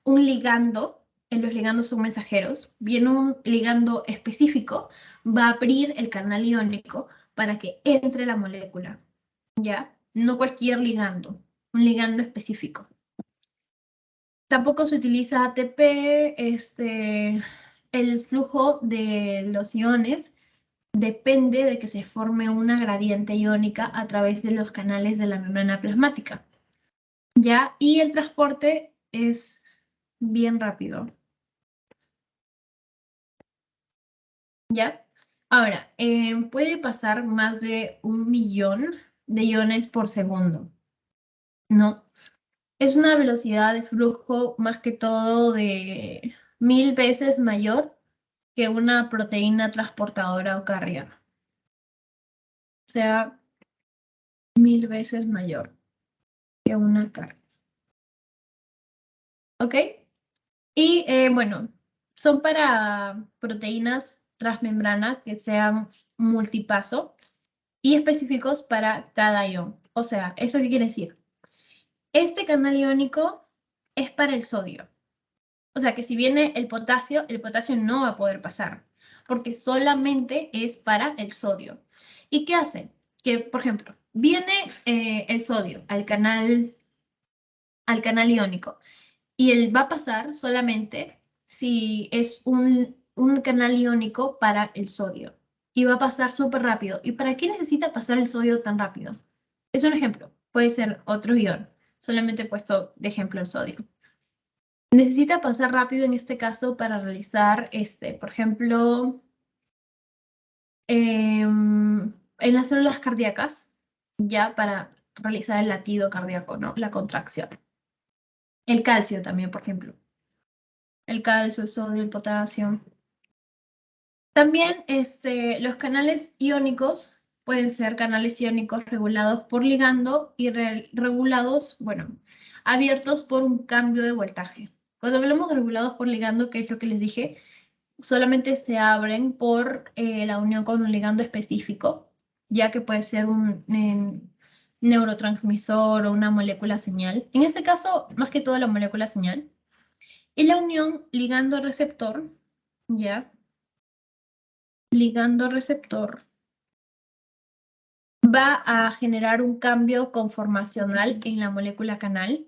ligando, los ligandos son mensajeros, viene un ligando específico, va a abrir el canal iónico para que entre la molécula, ¿ya? No cualquier ligando, un ligando específico. Tampoco se utiliza ATP, el flujo de los iones depende de que se forme una gradiente iónica a través de los canales de la membrana plasmática, ¿ya? Y el transporte es bien rápido, ¿ya? Ahora, puede pasar más de 1 millón de iones por segundo, ¿no? Es una velocidad de flujo más que todo de 1000 veces mayor que una proteína transportadora o carrier. O sea, 1000 veces mayor que una carrier. ¿Ok? Y bueno, son para proteínas transmembrana que sean multipaso y específicos para cada ion. O sea, ¿eso qué quiere decir? Este canal iónico es para el sodio. O sea que si viene el potasio no va a poder pasar, porque solamente es para el sodio. ¿Y qué hace? Que, por ejemplo, viene el sodio al canal iónico y él va a pasar solamente si es un canal iónico para el sodio. y va a pasar súper rápido. ¿Y para qué necesita pasar el sodio tan rápido? Es un ejemplo, puede ser otro ion, solamente he puesto de ejemplo el sodio. Necesita pasar rápido en este caso para realizar, por ejemplo, en las células cardíacas, ya para realizar el latido cardíaco, ¿no? La contracción. El calcio también, por ejemplo. El calcio, el sodio, el potasio. También los canales iónicos pueden ser canales iónicos regulados por ligando y regulados, bueno, abiertos por un cambio de voltaje. Cuando hablamos de regulados por ligando, que es lo que les dije, solamente se abren por la unión con un ligando específico, ya que puede ser un neurotransmisor o una molécula señal. En este caso, más que todo la molécula señal. Y la unión ligando-receptor, ¿ya? Ligando-receptor va a generar un cambio conformacional en la molécula canal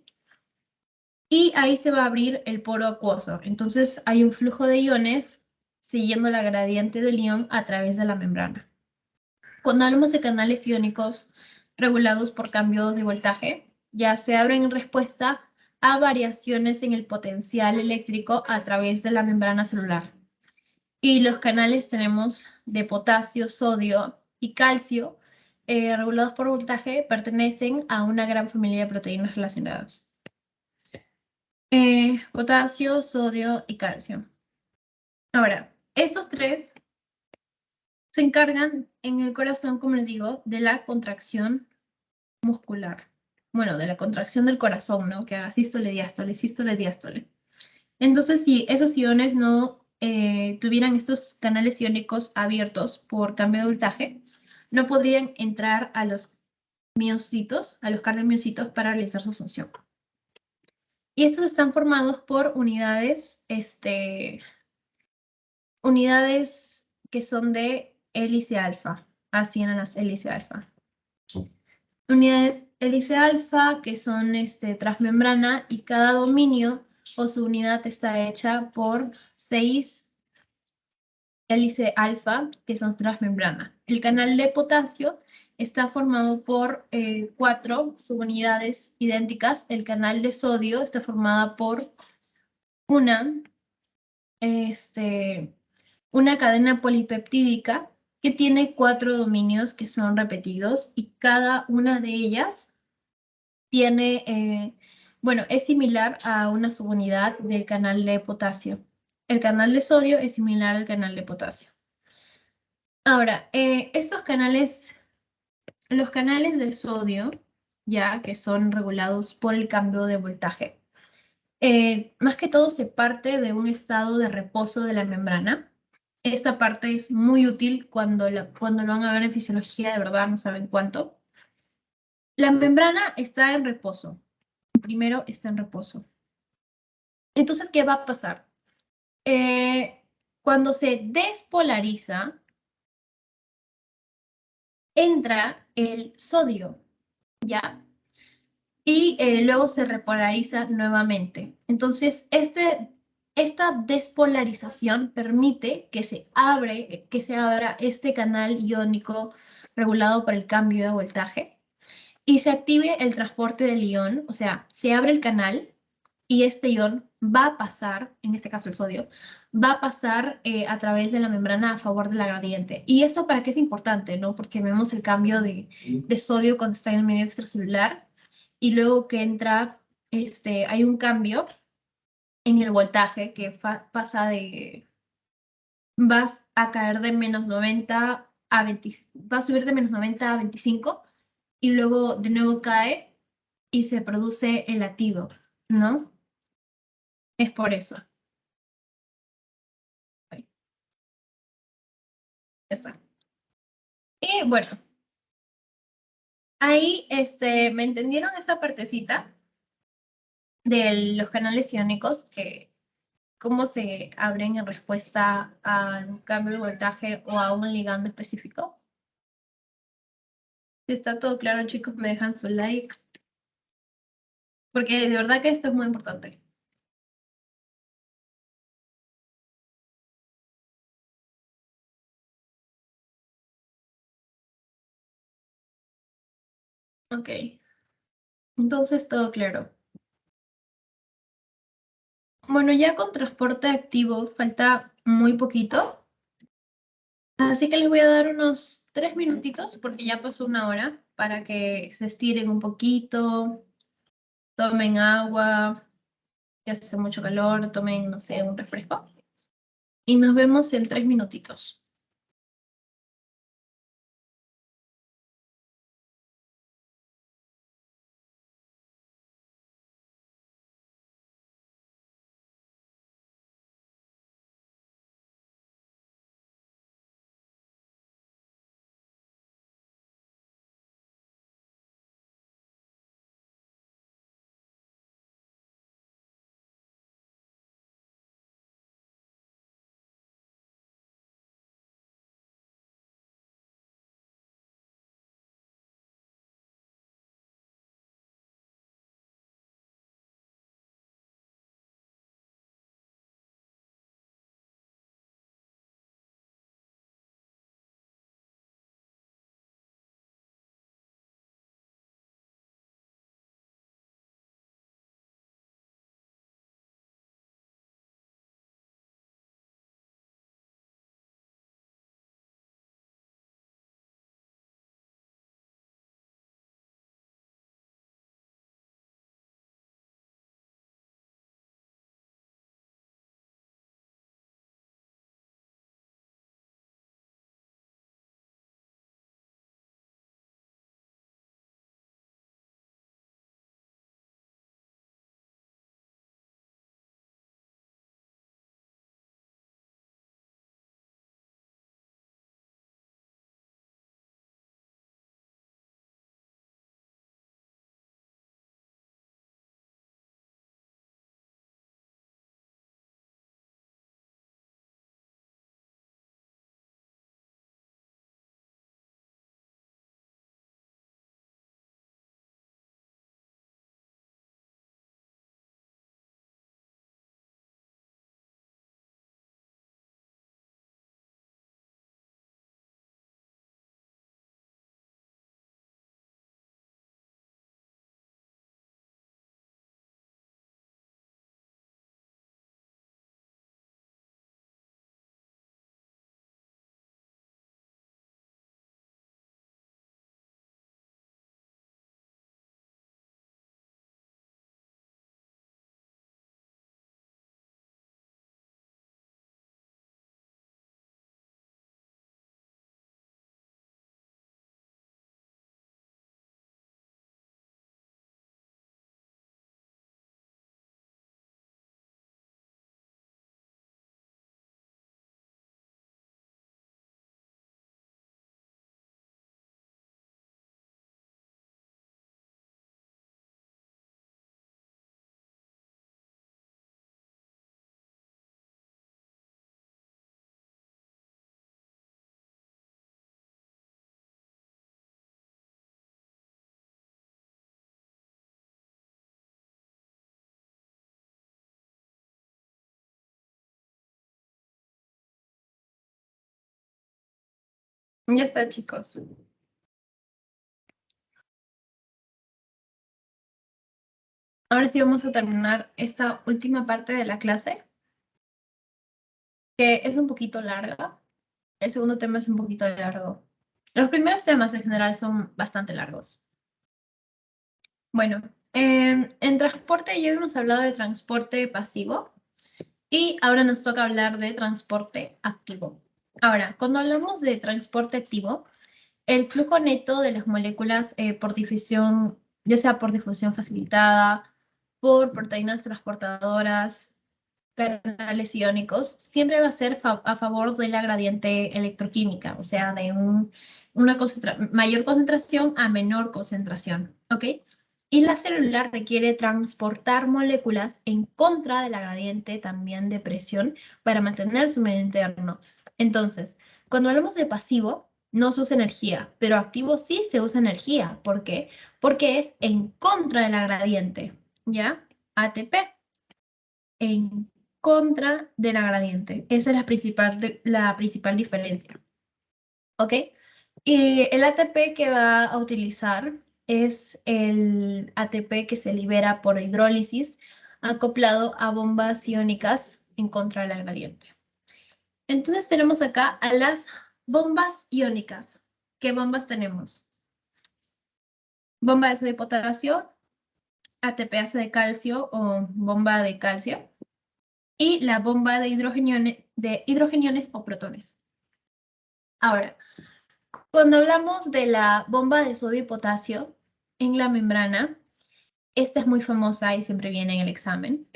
y ahí se va a abrir el poro acuoso. Entonces hay un flujo de iones siguiendo la gradiente del ion a través de la membrana. Cuando hablamos de canales iónicos regulados por cambios de voltaje, ya se abren en respuesta a variaciones en el potencial eléctrico a través de la membrana celular. Y los canales tenemos de potasio, sodio y calcio, regulados por voltaje, pertenecen a una gran familia de proteínas relacionadas. Potasio, sodio y calcio. Ahora, estos tres se encargan en el corazón, como les digo, de la contracción muscular. Bueno, de la contracción del corazón, ¿no? Que haga sístole, diástole, sístole, diástole. Entonces, si esos iones no tuvieran estos canales iónicos abiertos por cambio de voltaje, no podrían entrar a los miocitos, a los cardiomiocitos para realizar su función. Y estos están formados por unidades, unidades que son de hélice alfa, así eran las hélice alfa. Unidades hélice alfa que son transmembrana y cada dominio o su unidad está hecha por 6 hélice alfa que son transmembrana. El canal de potasio está formado por 4 subunidades idénticas. El canal de sodio está formada por una cadena polipeptídica que tiene 4 dominios que son repetidos y cada una de ellas tiene, bueno, es similar a una subunidad del canal de potasio. El canal de sodio es similar al canal de potasio. Ahora, estos canales, los canales de sodio, ya que son regulados por el cambio de voltaje, más que todo se parte de un estado de reposo de la membrana. Esta parte es muy útil cuando lo van a ver en fisiología, de verdad no saben cuánto. La membrana está en reposo. Primero está en reposo. Entonces, ¿qué va a pasar? Cuando se despolariza, entra el sodio, ¿ya? Y luego se repolariza nuevamente. Entonces, esta despolarización permite que se abra este canal iónico regulado por el cambio de voltaje y se active el transporte del ion, o sea, se abre el canal y este ion va a pasar, en este caso el sodio, va a pasar a través de la membrana a favor de la gradiente. ¿Y esto para qué es importante, no? Porque vemos el cambio de sodio cuando está en el medio extracelular y luego que entra, hay un cambio en el voltaje que pasa de, vas a caer de menos 90 a 20, va a subir de menos 90 a 25 y luego de nuevo cae y se produce el latido, ¿no? Es por eso. Ahí está. Y bueno, ahí ¿me entendieron esta partecita de los canales iónicos que cómo se abren en respuesta a un cambio de voltaje o a un ligando específico? Si está todo claro, chicos, me dejan su like. Porque de verdad que esto es muy importante. Ok. Entonces, todo claro. Bueno, ya con transporte activo falta muy poquito. Así que les voy a dar unos 3 minutitos porque ya pasó una hora para que se estiren un poquito, tomen agua, que hace mucho calor, tomen, no sé, un refresco. Y nos vemos en 3 minutitos. Ya está, chicos. Ahora sí vamos a terminar esta última parte de la clase, que es un poquito larga. El segundo tema es un poquito largo. Los primeros temas en general son bastante largos. Bueno, en transporte ya hemos hablado de transporte pasivo y ahora nos toca hablar de transporte activo. Ahora, cuando hablamos de transporte activo, el flujo neto de las moléculas por difusión, ya sea por difusión facilitada, por proteínas transportadoras, canales iónicos, siempre va a ser a favor de la gradiente electroquímica, o sea, de una mayor concentración a menor concentración, ¿ok? Y la célula requiere transportar moléculas en contra de la gradiente también de presión para mantener su medio interno. Entonces, cuando hablamos de pasivo, no se usa energía, pero activo sí se usa energía. ¿Por qué? Porque es en contra de la gradiente, ¿ya? ATP en contra de la gradiente. Esa es la principal diferencia. ¿Ok? Y el ATP que va a utilizar es el ATP que se libera por hidrólisis acoplado a bombas iónicas en contra del gradiente. Entonces tenemos acá a las bombas iónicas. ¿Qué bombas tenemos? Bomba de sodio y potasio, ATPase de calcio o bomba de calcio, y la bomba de hidrogeniones o protones. Ahora, cuando hablamos de la bomba de sodio y potasio en la membrana, esta es muy famosa y siempre viene en el examen.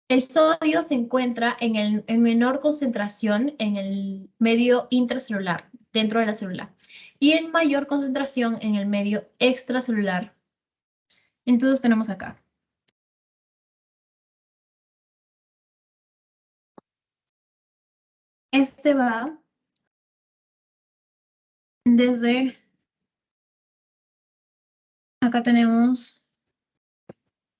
El sodio se encuentra en menor concentración en el medio intracelular, dentro de la célula, y en mayor concentración en el medio extracelular. Entonces tenemos acá. Este va desde... Acá tenemos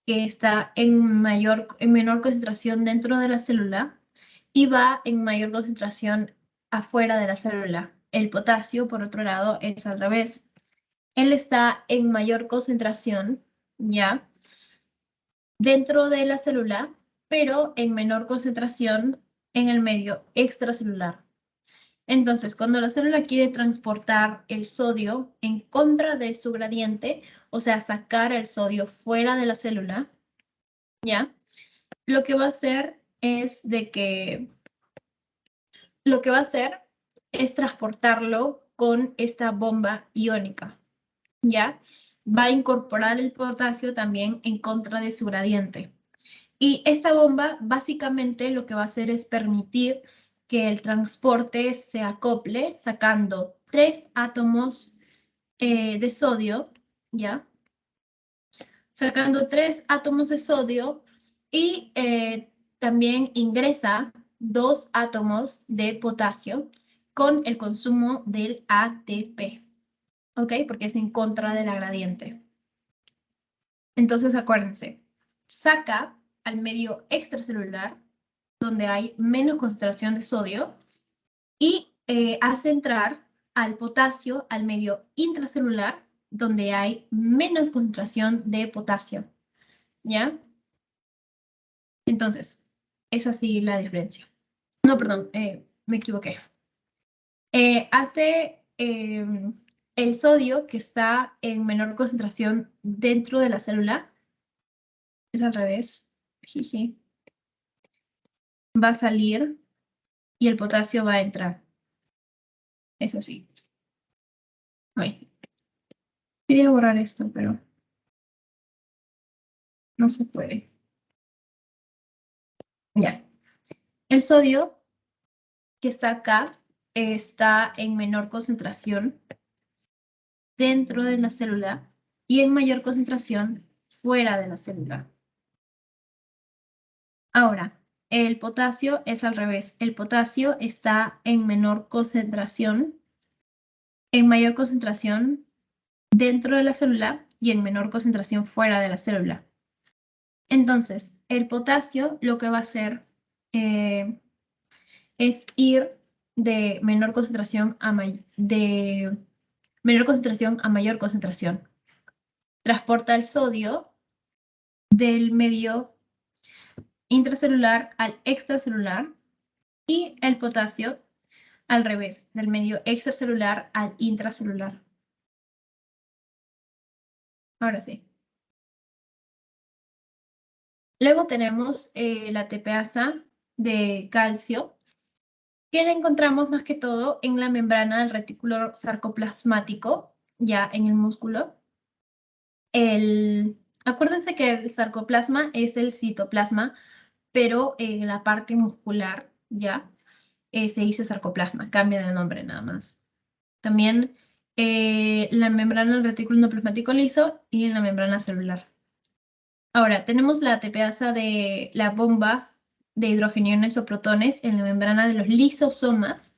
que está en menor concentración dentro de la célula y va en mayor concentración afuera de la célula. El potasio, por otro lado, es al revés. Él está en mayor concentración, ¿ya? Dentro de la célula, pero en menor concentración en el medio extracelular. Entonces, cuando la célula quiere transportar el sodio en contra de su gradiente, o sea, sacar el sodio fuera de la célula, ¿ya? Lo que va a hacer es transportarlo con esta bomba iónica, ¿ya? Va a incorporar el potasio también en contra de su gradiente. Y esta bomba básicamente lo que va a hacer es permitir que el transporte se acople sacando 3 átomos de sodio, ¿ya? Sacando 3 átomos de sodio y también ingresa 2 átomos de potasio con el consumo del ATP, ¿ok? Porque es en contra de la gradiente. Entonces, acuérdense, saca al medio extracelular, donde hay menos concentración de sodio, y hace entrar al potasio al medio intracelular, donde hay menos concentración de potasio, ¿ya? Entonces, es así la diferencia. No, perdón, me equivoqué. Hace el sodio que está en menor concentración dentro de la célula, es al revés, jiji, va a salir y el potasio va a entrar. Es así. Ay. Quería borrar esto, pero no se puede. Ya. El sodio que está acá está en menor concentración dentro de la célula y en mayor concentración fuera de la célula. Ahora, el potasio es al revés. El potasio está en menor concentración, en mayor concentración dentro de la célula y en menor concentración fuera de la célula. Entonces, el potasio lo que va a hacer es ir de menor concentración a mayor concentración. Transporta el sodio del medio intracelular al extracelular y el potasio al revés, del medio extracelular al intracelular. Ahora sí. Luego tenemos la ATPasa de calcio, que la encontramos más que todo en la membrana del retículo sarcoplasmático, ya en el músculo. Acuérdense que el sarcoplasma es el citoplasma, pero en la parte muscular, ya, se dice sarcoplasma, cambia de nombre nada más. También la membrana del retículo endoplasmático liso y en la membrana celular. Ahora, tenemos la ATPasa de la bomba de hidrogeniones o protones en la membrana de los lisosomas,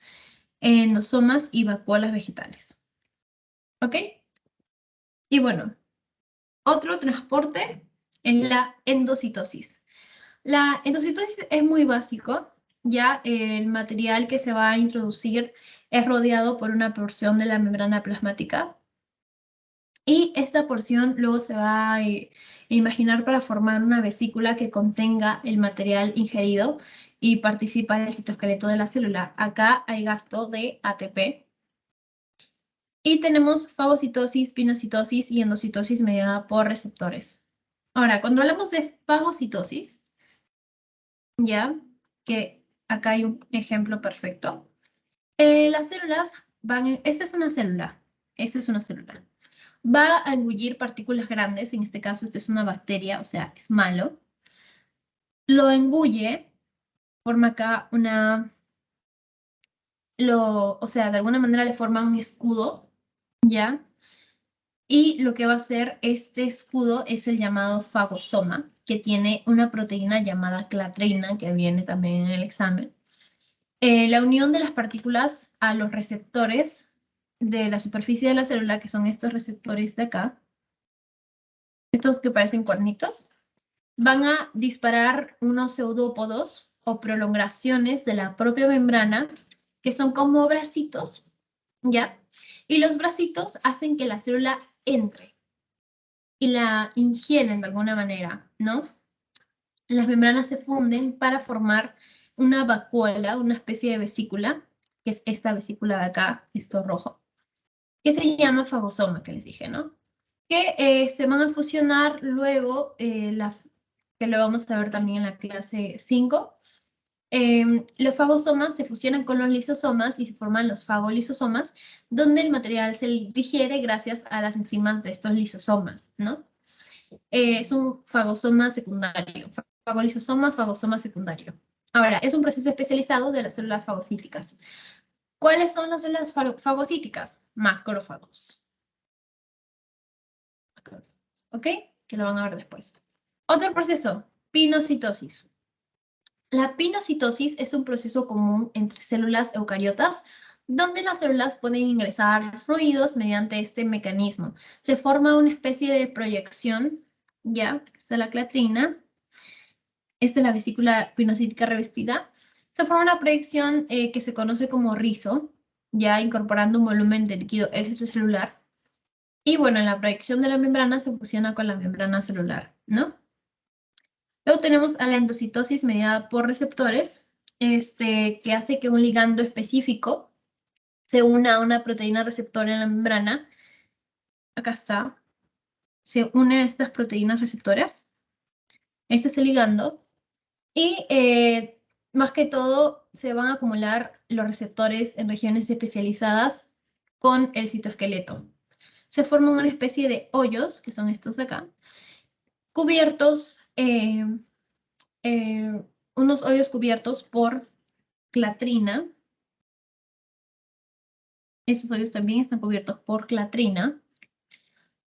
endosomas y vacuolas vegetales. ¿Ok? Y bueno, otro transporte es la endocitosis. La endocitosis es muy básico, ya el material que se va a introducir es rodeado por una porción de la membrana plasmática Y esta porción luego se va a imaginar para formar una vesícula que contenga el material ingerido y participa en el citoesqueleto de la célula. Acá hay gasto de ATP. Y tenemos fagocitosis, pinocitosis y endocitosis mediada por receptores. Ahora, cuando hablamos de fagocitosis, ya que acá hay un ejemplo perfecto, las células esta es una célula, va a engullir partículas grandes, en este caso esta es una bacteria, o sea, es malo, lo engulle, forma acá o sea, de alguna manera le forma un escudo, ¿ya? Y lo que va a hacer este escudo es el llamado fagosoma, que tiene una proteína llamada clatrina, que viene también en el examen. La unión de las partículas a los receptores de la superficie de la célula, que son estos receptores de acá, estos que parecen cuernitos, van a disparar unos pseudópodos o prolongaciones de la propia membrana, que son como bracitos, ¿ya? Y los bracitos hacen que la célula entre y la ingieren de alguna manera, ¿no? Las membranas se funden para formar una vacuola, una especie de vesícula, que es esta vesícula de acá, esto rojo, que se llama fagosoma, que les dije, ¿no? Que se van a fusionar luego, que lo vamos a ver también en la clase 5. Los fagosomas se fusionan con los lisosomas y se forman los fagolisosomas, donde el material se digiere gracias a las enzimas de estos lisosomas, ¿no? Es un fagosoma secundario, fagolisosoma, fagosoma secundario. Ahora, es un proceso especializado de las células fagocíticas. ¿Cuáles son las células fagocíticas? Macrófagos. ¿Ok? Que lo van a ver después. Otro proceso, pinocitosis. La pinocitosis es un proceso común entre células eucariotas donde las células pueden ingresar fluidos mediante este mecanismo. Se forma una especie de proyección, ya, está la clatrina, esta es la vesícula pinocítica revestida. Se forma una proyección que se conoce como rizo, ya incorporando un volumen de líquido extracelular. Y bueno, en la proyección de la membrana se fusiona con la membrana celular, ¿no? Luego tenemos a la endocitosis mediada por receptores, que hace que un ligando específico se una a una proteína receptora en la membrana. Acá está. Se une a estas proteínas receptoras. Este es el ligando. Y más que todo, se van a acumular los receptores en regiones especializadas con el citoesqueleto. Se forman una especie de hoyos, que son estos de acá, cubiertos, unos hoyos cubiertos por clatrina. Esos hoyos también están cubiertos por clatrina,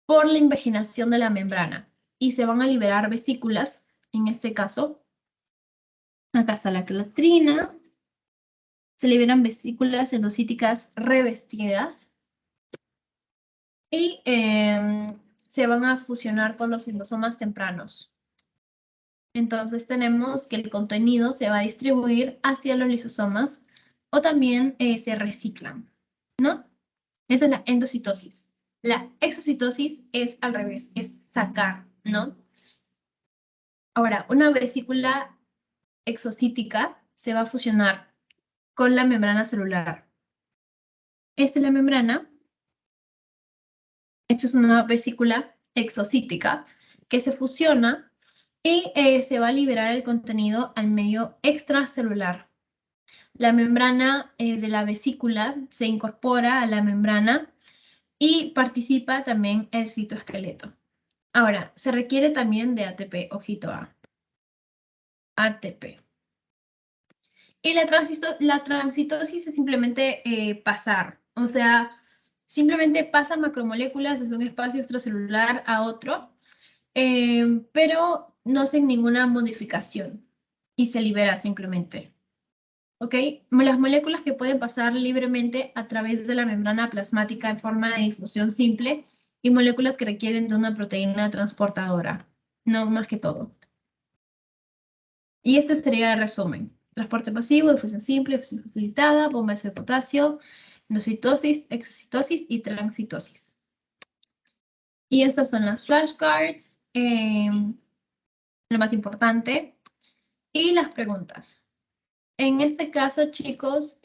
por la invaginación de la membrana. Y se van a liberar vesículas, en este caso. Acá está la clatrina. Se liberan vesículas endocíticas revestidas. Y se van a fusionar con los endosomas tempranos. Entonces tenemos que el contenido se va a distribuir hacia los lisosomas o también se reciclan, ¿no? Esa es la endocitosis. La exocitosis es al revés, es sacar, ¿no? Ahora, una vesícula exocítica se va a fusionar con la membrana celular. Esta es la membrana. Esta es una vesícula exocítica que se fusiona y se va a liberar el contenido al medio extracelular. La membrana de la vesícula se incorpora a la membrana y participa también el citoesqueleto. Ahora, se requiere también de ATP, ojito a ATP. Y la transitosis es simplemente pasar, o sea, simplemente pasan macromoléculas desde un espacio extracelular a otro, pero no hacen ninguna modificación y se libera simplemente. ¿Ok? Las moléculas que pueden pasar libremente a través de la membrana plasmática en forma de difusión simple y moléculas que requieren de una proteína transportadora, no más que todo. Y este sería el resumen. Transporte pasivo, difusión simple, difusión facilitada, bomba de potasio, endocitosis, exocitosis y transitosis. Y estas son las flashcards, lo más importante, y las preguntas. En este caso, chicos,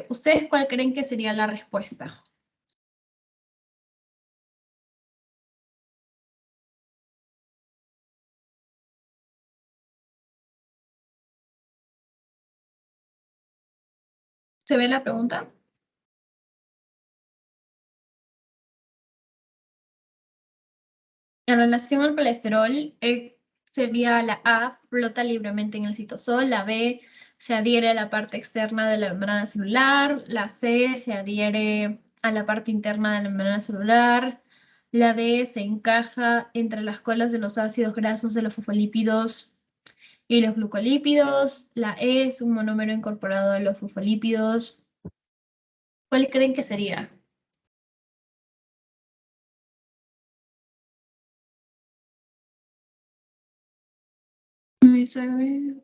¿ustedes cuál creen que sería la respuesta? ¿Se ve la pregunta? En relación al colesterol, sería la A, flota libremente en el citosol, la B, se adhiere a la parte externa de la membrana celular, la C, se adhiere a la parte interna de la membrana celular, la D, se encaja entre las colas de los ácidos grasos de los fosfolípidos y los glucolípidos, la E es un monómero incorporado de los fosfolípidos. ¿Cuál creen que sería? ¿Me sabe?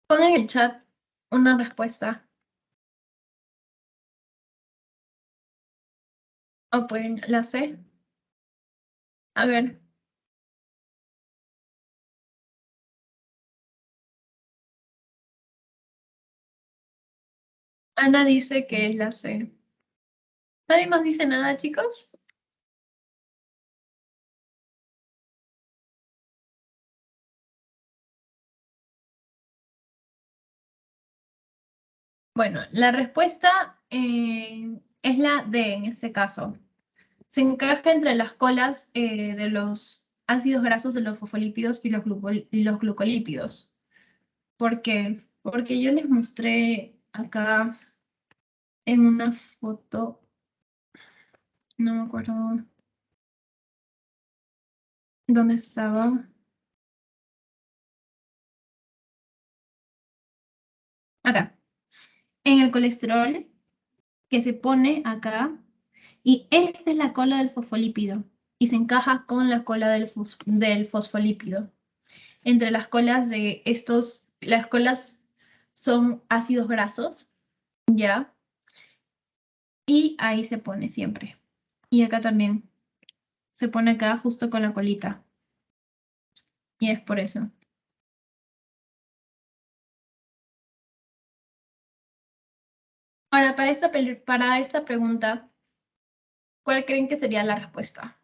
Pongan en el chat una respuesta. O pueden la C. A ver, Ana dice que es la C. ¿Nadie más dice nada, chicos? Bueno, la respuesta es la D en este caso. Se encaja entre las colas de los ácidos grasos de los fosfolípidos y los glucolípidos. ¿Por qué? Porque yo les mostré acá en una foto, no me acuerdo dónde estaba. Acá, en el colesterol que se pone acá. Y esta es la cola del fosfolípido y se encaja con la cola del fosfolípido. Entre las colas de estos, las colas son ácidos grasos, ¿ya? Y ahí se pone siempre. Y acá también. Se pone acá justo con la colita. Y es por eso. Ahora, para esta pregunta, ¿cuál creen que sería la respuesta?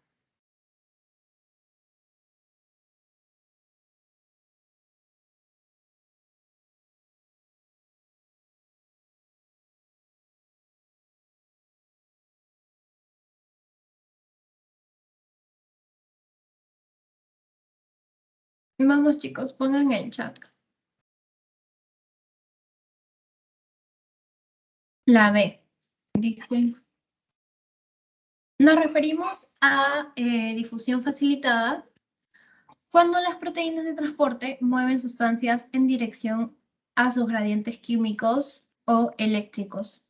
Vamos, chicos, pongan en el chat. La B. Dice. Nos referimos a difusión facilitada cuando las proteínas de transporte mueven sustancias en dirección a sus gradientes químicos o eléctricos.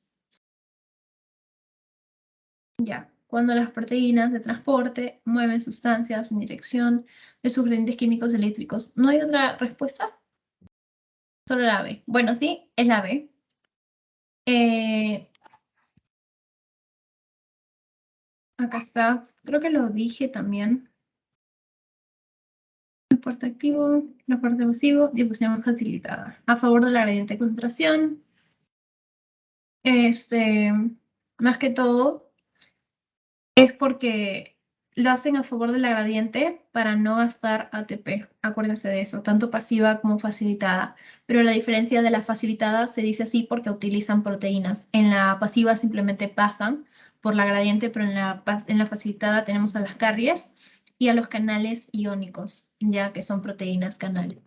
Ya, cuando las proteínas de transporte mueven sustancias en dirección de sus gradientes químicos eléctricos. ¿No hay otra respuesta? Solo la B. Bueno, sí, es la B. Eh, acá está, creo que lo dije también. Transporte activo, transporte pasivo, difusión facilitada. A favor de la gradiente de concentración. Más que todo, es porque lo hacen a favor de la gradiente para no gastar ATP. Acuérdense de eso, tanto pasiva como facilitada. Pero la diferencia de la facilitada se dice así porque utilizan proteínas. En la pasiva simplemente pasan por la gradiente, pero en la facilitada tenemos a las carriers y a los canales iónicos, ya que son proteínas canal.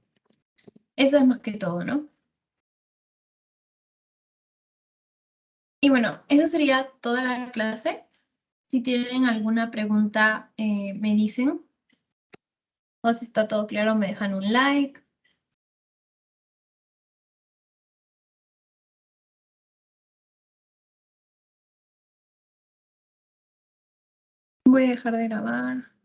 Eso es más que todo, ¿no? Y bueno, eso sería toda la clase. Si tienen alguna pregunta, me dicen. O si está todo claro, me dejan un like. Voy a dejar de grabar.